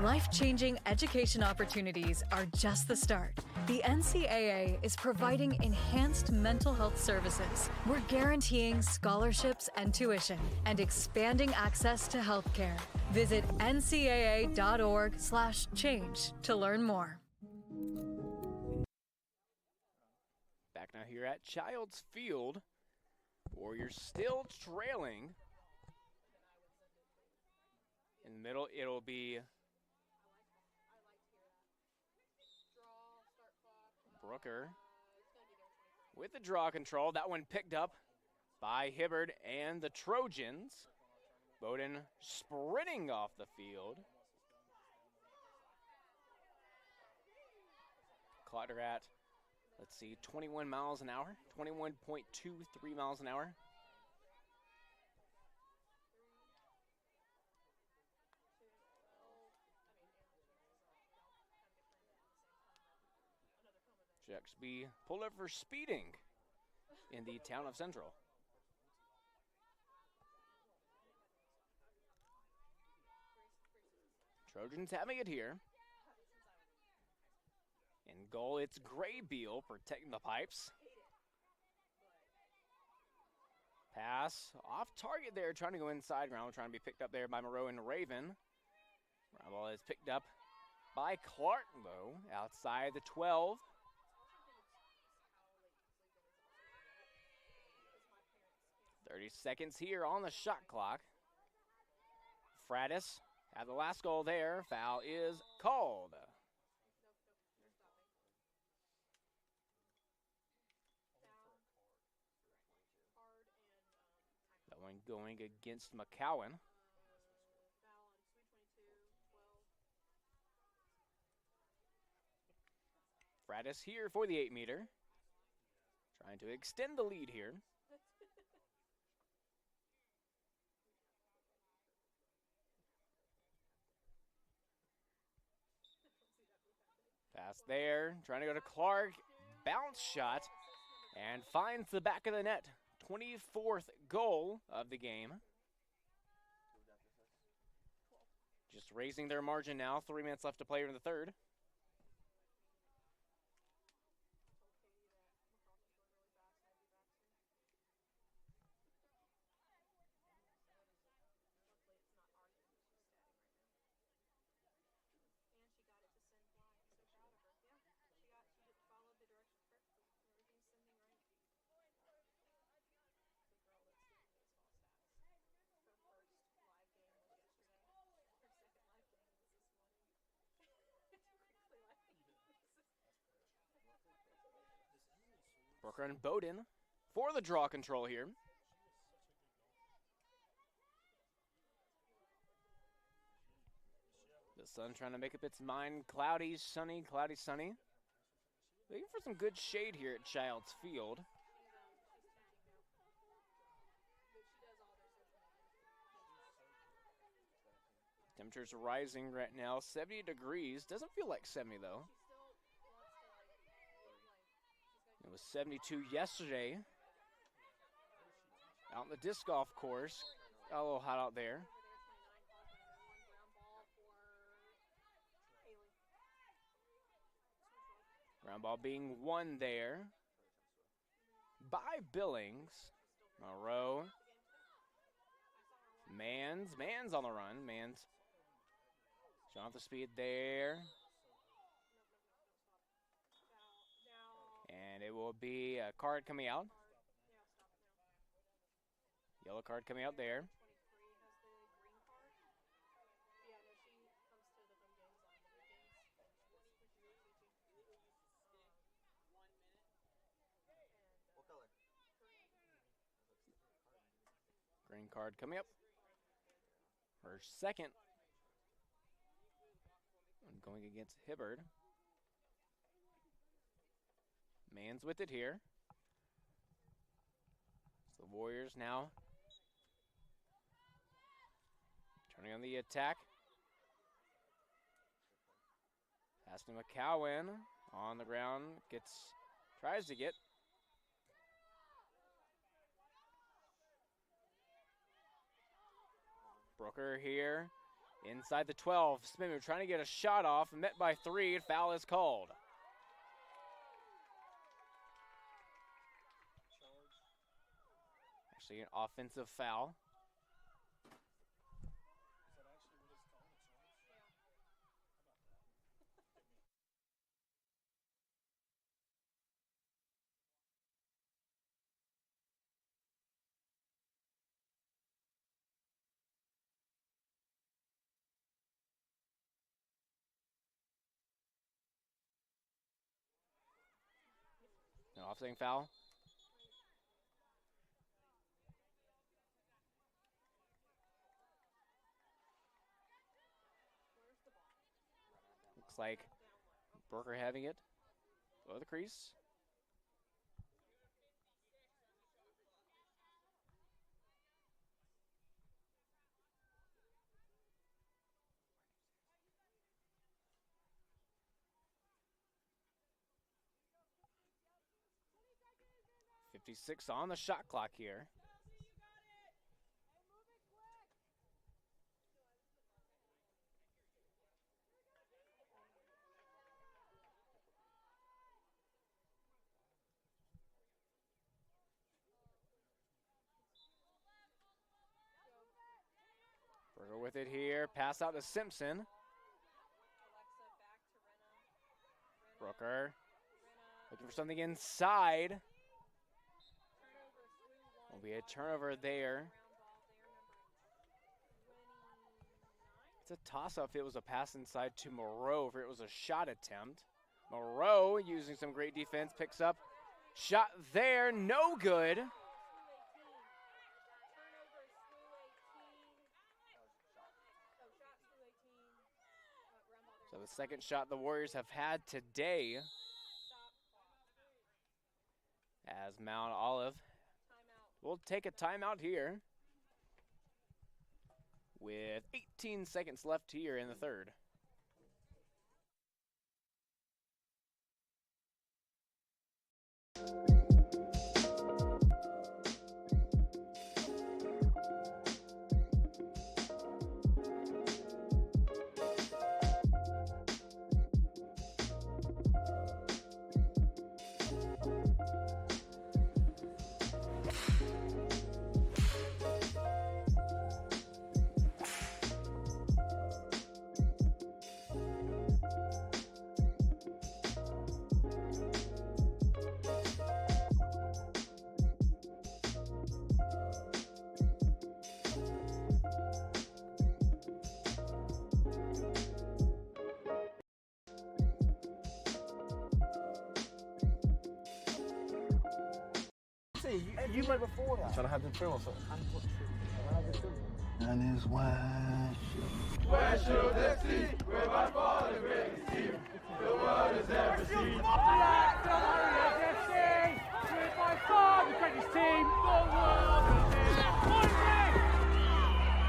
Life-changing education opportunities are just the start. The NCAA is providing enhanced mental health services. We're guaranteeing scholarships and tuition and expanding access to healthcare. Visit ncaa.org/change to learn more. Back now here at Childs Field. Warriors still trailing. In the middle, it'll be Brooker with the draw control. That one picked up by Hibbard and the Trojans. Bowden sprinting off the field. Clocked her at, let's see, 21 miles an hour, 21.23 miles an hour. Checks be pulled over for speeding in the town of Central. Trojans having it here. In goal, it's Graybeal protecting the pipes. Pass off target there, trying to go inside ground, trying to be picked up there by Moreau and Raven. Ball is picked up by Clark, though, outside the 12. .30 seconds here on the shot clock. Fratis had the last goal there. Foul is called. going against McCowan. Fratis here for the 8-meter. Trying to extend the lead here. Pass there, trying to go to Clark. Bounce shot, and finds the back of the net. 24th goal of the game. Just raising their margin now. 3 minutes left to play in the third. Brooker and Bowden for the draw control here. The sun trying to make up its mind. Cloudy, sunny, cloudy, sunny. Looking for some good shade here at Childs Field. Temperatures rising right now, 70 degrees. Doesn't feel like 70 though. It was 72 yesterday. Out on the disc golf course. Got a little hot out there. Ground ball being won there by Billings. Moreau. Mans on the run. Mans showing off the speed there. And it will be a card coming out. Yellow card coming out there. Green card coming up. Her second. And going against Hibbard. Mans with it here. So the Warriors now turning on the attack. Pass to McCowan on the ground. Tries to get. Brooker here inside the 12. Smith trying to get a shot off. Met by 3. Foul is called. Actually, an offensive foul. No offsetting foul. Looks like Brooker having it below the crease. .56 on the shot clock here. Brooker with it here. Pass out to Simpson. Brooker looking for something inside. Will be a turnover there. It's a toss-up if it was a pass inside to Moreau, if it was a shot attempt. Moreau using some great defense, picks up. Shot there, no good. the second shot the Warriors have had today, as Mount Olive will take a timeout here with 18 seconds left here in the third. You played before that. Trying to have the trim or something. And it's Where should they see where my father greatest team the world has ever seen? With my father greatest team the world has ever seen.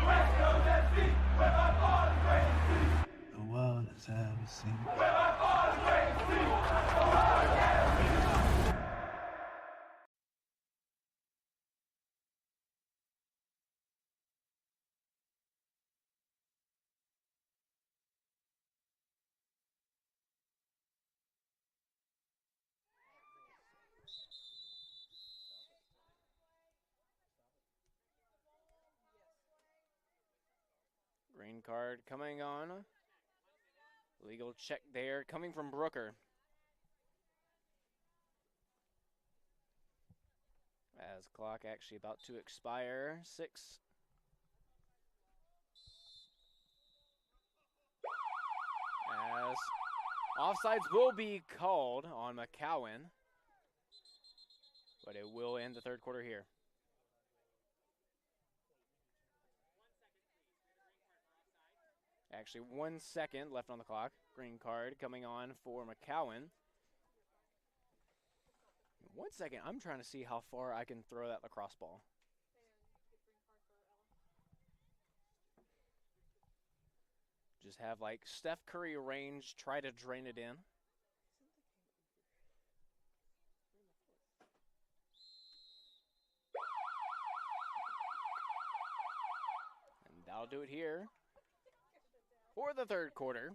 West Coast FC, where my father greatest team the world has ever seen. Where my father greatest team the world has ever seen. Green card coming on. Legal check there coming from Brooker. As clock actually about to expire. 6. As offsides will be called on McCowan, but it will end the third quarter here. Actually, 1 second left on the clock. Green card coming on for McCowan. 1 second, I'm trying to see how far I can throw that lacrosse ball. Just have like Steph Curry range, try to drain it in. And that'll do it here for the third quarter.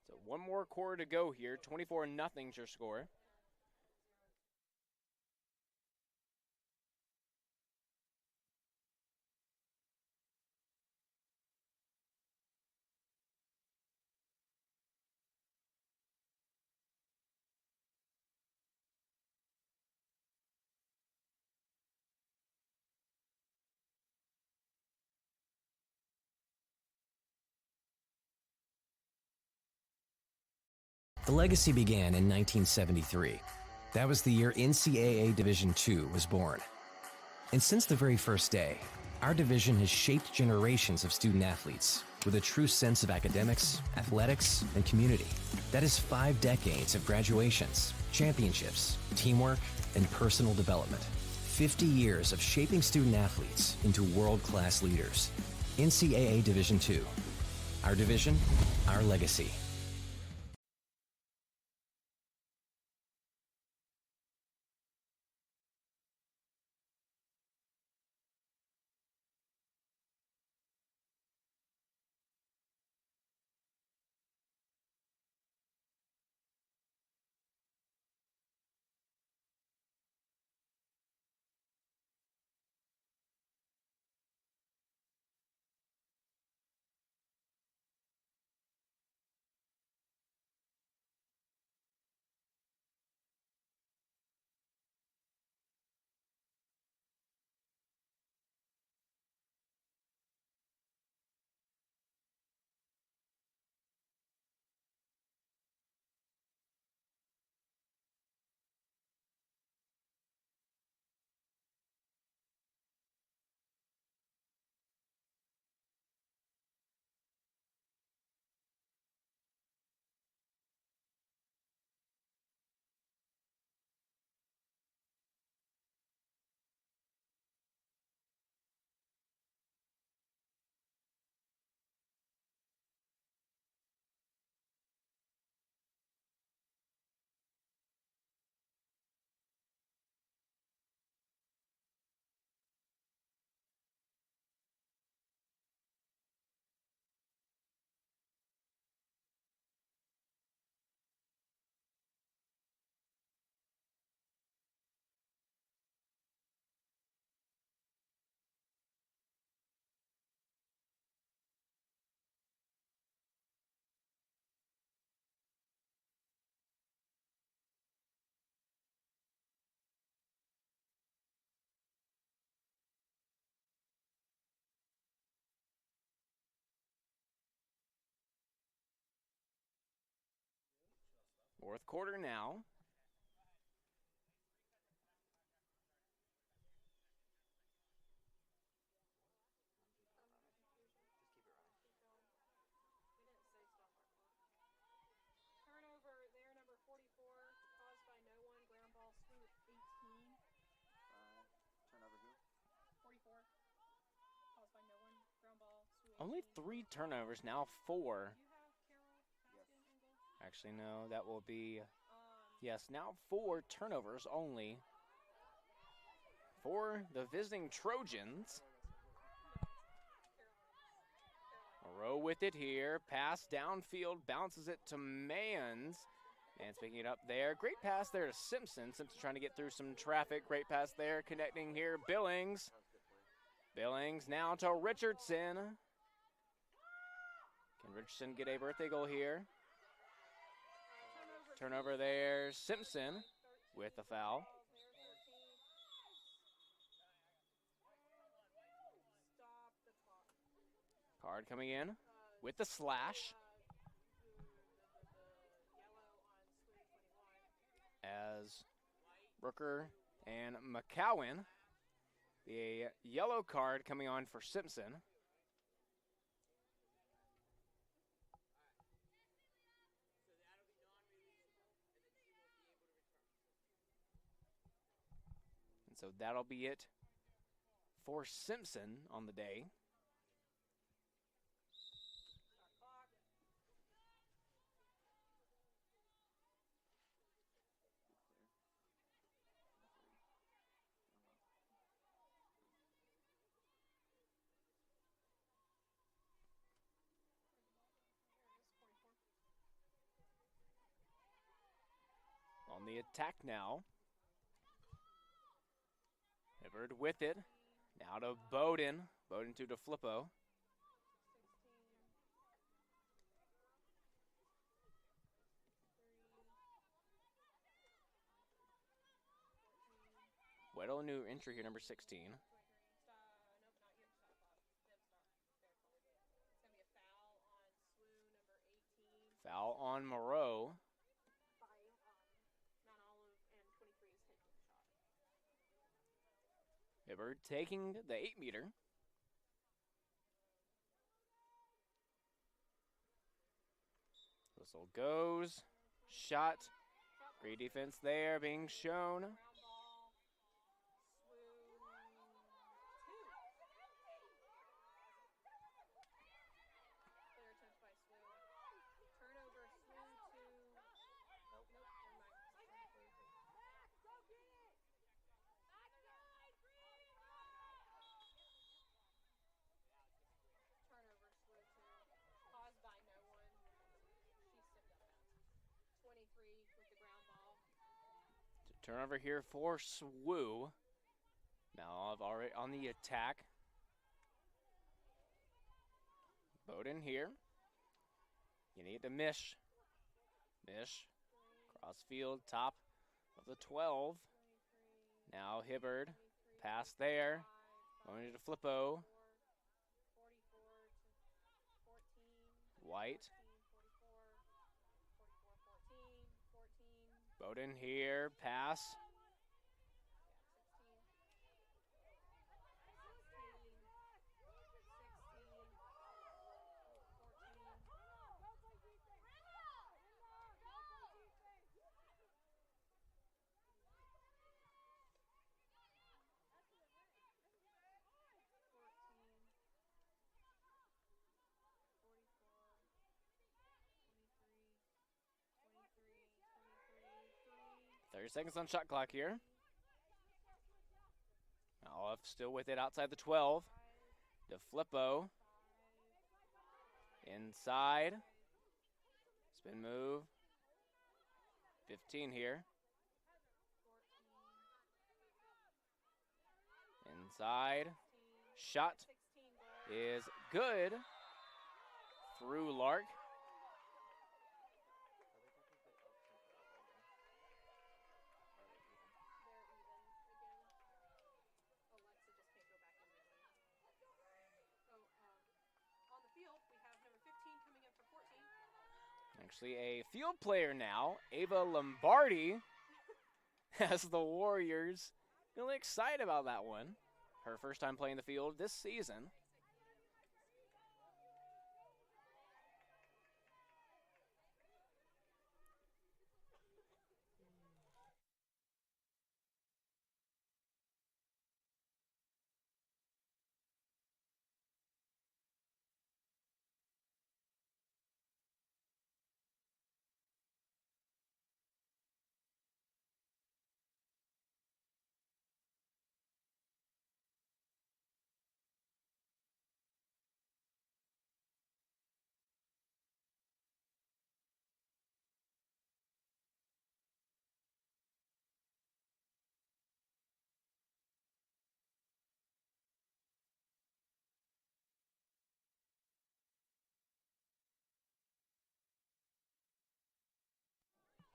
So one more quarter to go here. 24-0's your score. The legacy began in 1973. That was the year NCAA Division II was born. And since the very first day, our division has shaped generations of student athletes with a true sense of academics, athletics, and community. That is 5 decades of graduations, championships, teamwork, and personal development. 50 years of shaping student athletes into world-class leaders. NCAA Division II. Our division, our legacy. Fourth quarter now. Turnover there, number 44, caused by no one. Ground ball, SWU at 18. Turnover who? 44, caused by no one. Ground ball, SWU 18. Only 3 turnovers, now 4. Do you have Carol Paskin in goal? Actually, no, that will be, yes, now 4 turnovers only for the visiting Trojans. Moreau with it here, pass downfield, bounces it to Mans, and it's picking it up there. Great pass there to Simpson. Simpson trying to get through some traffic. Great pass there, connecting here, Billings. Billings now to Richardson. Can Richardson get a birthday goal here? Turnover there, Simpson with the foul. Card coming in with the slash. As Brooker and McCowan, the yellow card coming on for Simpson. And so that'll be it for Simpson on the day. On the attack now. Hibbard with it. Now to Bowden. Bowden to DeFlippo. Weddle, new entry here, number 16. Foul on Moreau. Hibbard taking the 8-meter. Whistle goes. Shot. Great defense there being shown. Turnover here for SWU. Now I've already on the attack. Bowden here. You need to Mish. Mish. Crossfield, top of the 12. Now Hibbard. Pass there. Going to Flippo. White. Bowden here, pass. Seconds on shot clock here. Olive still with it outside the 12. DeFlippo. Inside. Spin move. 15 here. Inside. Shot is good. Through Lark. Actually, a field player now, Ava Lombardi, has the Warriors really excited about that one. Her first time playing the field this season.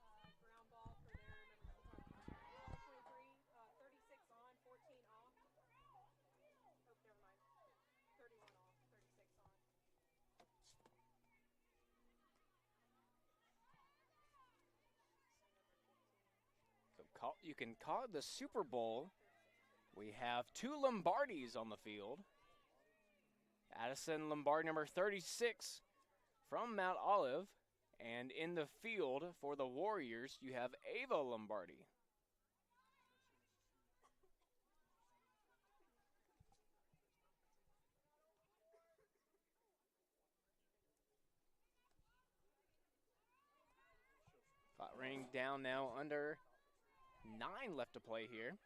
Ground ball for their number 23, 36 on, 14 off. Oh, never mind. 31 off, 36 on. So you can call it the Super Bowl. We have two Lombardis on the field. Addison Lombardi, number 36, from Mount Olive. And in the field for the Warriors, you have Ava Lombardi. Clock running down now, under 9 left to play here.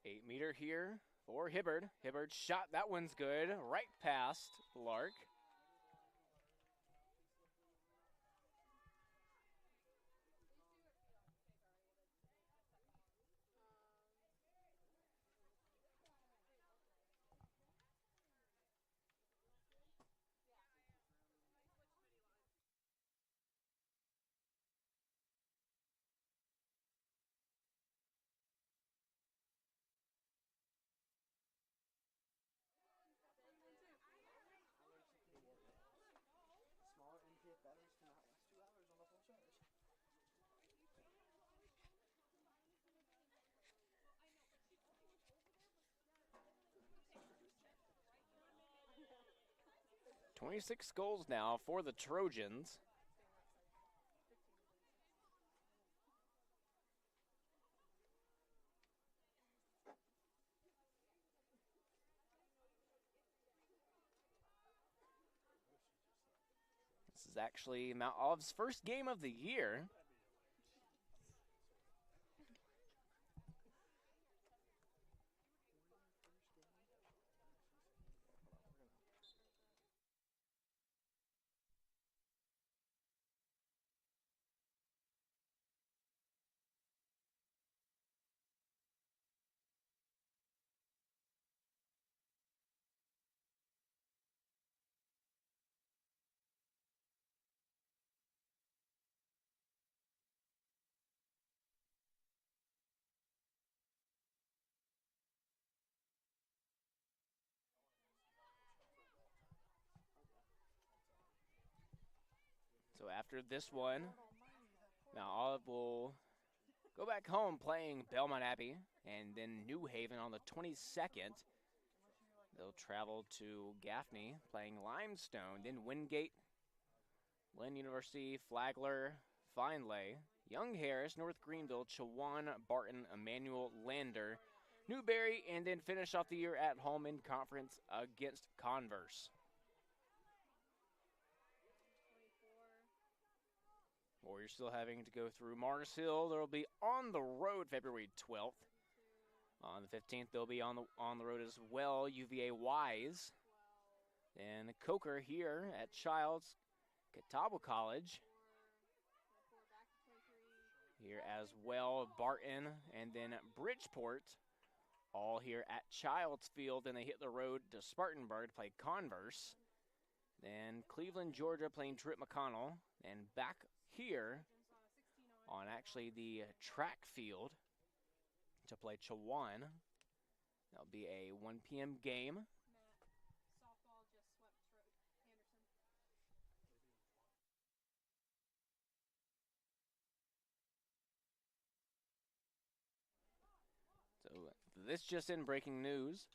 Eight-meter here for Hibbard. Hibbard shot, that one's good, right past Lark. Small NPF batteries cannot last 2 hours on the full charge. "26 goals now for the Trojans. This is actually Mount Olive's first game of the year. So after this one, Mount Olive will go back home playing Belmont Abbey, and then New Haven on the 22nd. They'll travel to Gaffney playing Limestone, then Wingate, Lynn University, Flagler, Findlay, Young Harris, North Greenville, Chowan, Barton, Emmanuel, Lander, Newberry, and then finish off the year at home in conference against Converse. Warriors still having to go through Mars Hill. They'll be on the road February 12th. On the 15th, they'll be on the road as well, UVA Wise. And Coker here at Childs, Catawba College. Here as well, Barton, and then Bridgeport, all here at Childs Field. Then they hit the road to Spartanburg to play Converse. Then Cleveland, Georgia playing Trip McConnell. And back here on actually the track field to play Chowan. That'll be a 1 p.m. game. Softball just swept Anderson. So this just in breaking news.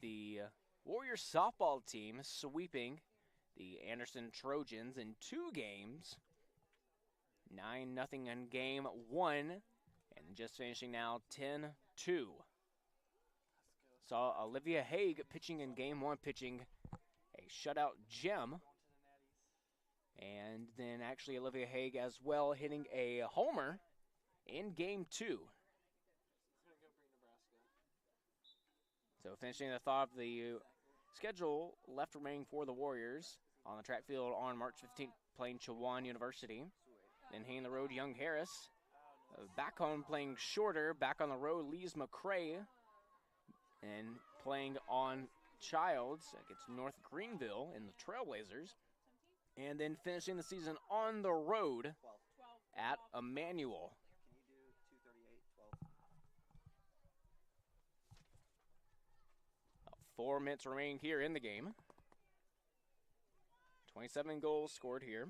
The Warriors softball team sweeping the Anderson Trojans in 2 games. 9-0 in game 1. And just finishing now 10-2. Saw Olivia Haig pitching in game 1, pitching a shutout gem. And then actually Olivia Haig as well hitting a homer in game 2. So finishing the thought of the schedule left remaining for the Warriors on the track field on March 15th playing Chowan University. Then hitting the road Young Harris. Back home playing Shorter. Back on the road Lees McCray. And playing on Childs against North Greenville in the Trailblazers. And then finishing the season on the road at Emmanuel. 4 minutes remaining here in the game. 27 goals scored here.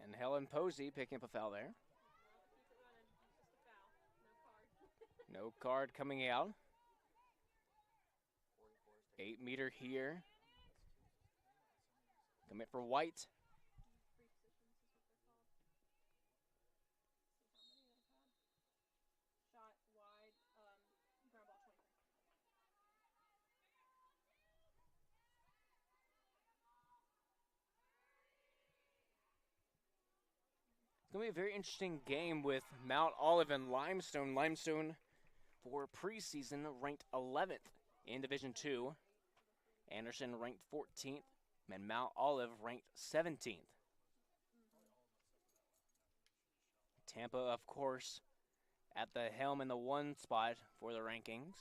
And Helen Posey picking up a foul there. No card coming out. 8 meter here. Commit for White. Shot wide, ground ball 23. It's going to be a very interesting game with Mount Olive and Limestone. Limestone for preseason ranked 11th in Division II. Anderson ranked 14th. And Mount Olive ranked 17th. Tampa, of course, at the helm in the 1 spot for the rankings.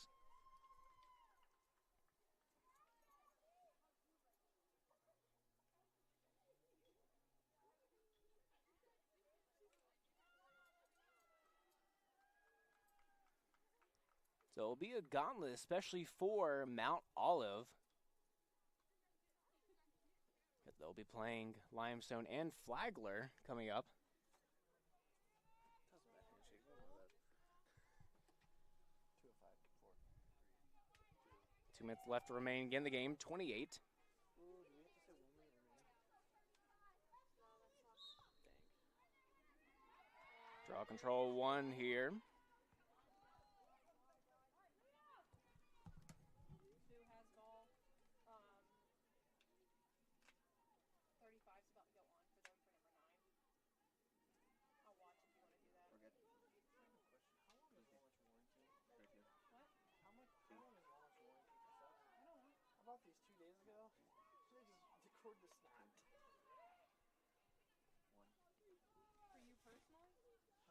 So it'll be a gauntlet, especially for Mount Olive. They'll be playing Limestone and Flagler coming up. 2 minutes left to remain in the game, 28. Draw control 1 here. These 2 days ago, should I just record the snap? For you personally?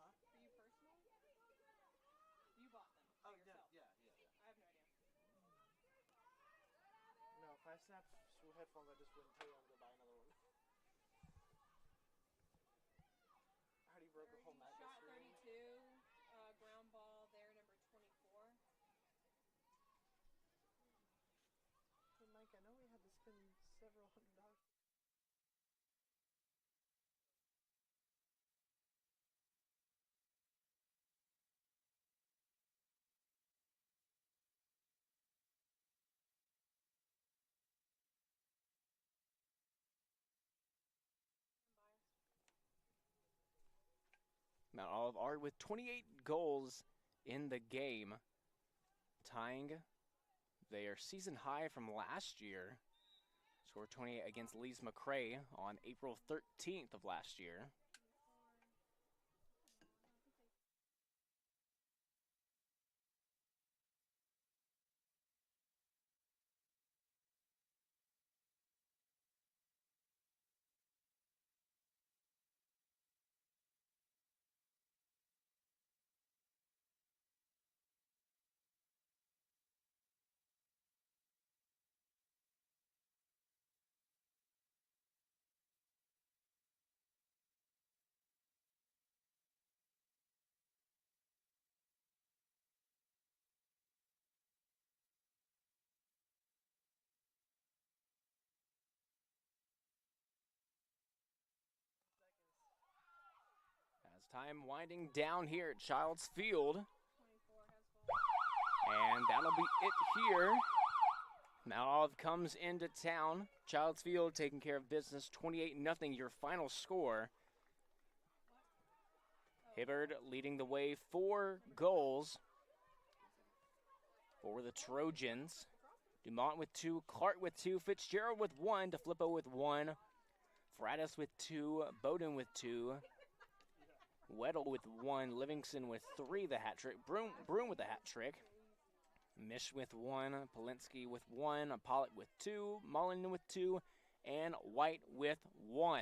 Huh? For you personally? You bought them Oh, yourself? yeah. I have no idea. No, if I snap through headphones, I just wouldn't tell you I'm going to buy another one. I already broke the whole MacBook Shot screen. 32, ground ball there, number 24. Hey, Mike, I know we had to spend several $100. Mount Olive are with 28 goals in the game, tying their season high from last year. Scored 28 against Lee's McRae on April 13th of last year. As time winding down here at Childs Field. And that'll be it here. Mount Olive comes into town. Childs Field taking care of business, 28-0, your final score. Hibbard leading the way, 4 goals for the Trojans. Dumont with 2, Clark with 2, Fitzgerald with 1, DeFlippo with 1, Fratis with 2, Bowden with 2, Weddle with 1, Livingston with 3, the hat trick, Broom with the hat trick, Mish with 1, Polinsky with 1, Pollock with 2, Mullen with 2, and White with 1.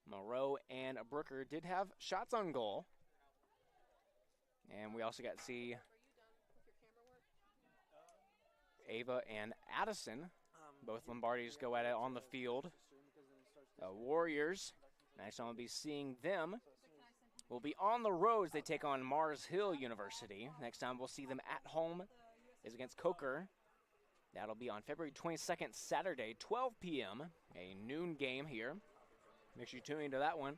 Moreau and Brooker did have shots on goal. And we also got to see Ava and Addison. Both Lombardis go at it on the field. Warriors, next time we'll be seeing them. We'll be on the roads. They take on Mars Hill University. Next time we'll see them at home is against Coker. That'll be on February 22nd, Saturday, 12 p.m. A noon game here. Make sure you tune into that one.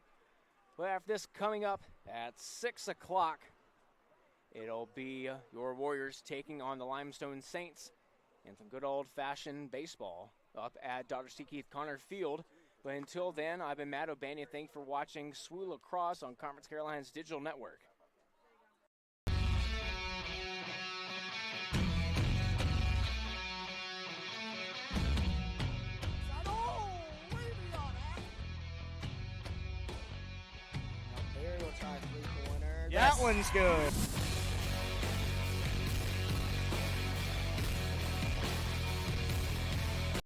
Well, after this, coming up at 6 o'clock, it'll be your Warriors taking on the Limestone Saints and some good old-fashioned baseball up at Dr. C. Keith Connor Field. But until then, I've been Matt O'Banion. Thank you for watching SWU Lacrosse on Conference Carolina's digital network. That one's good.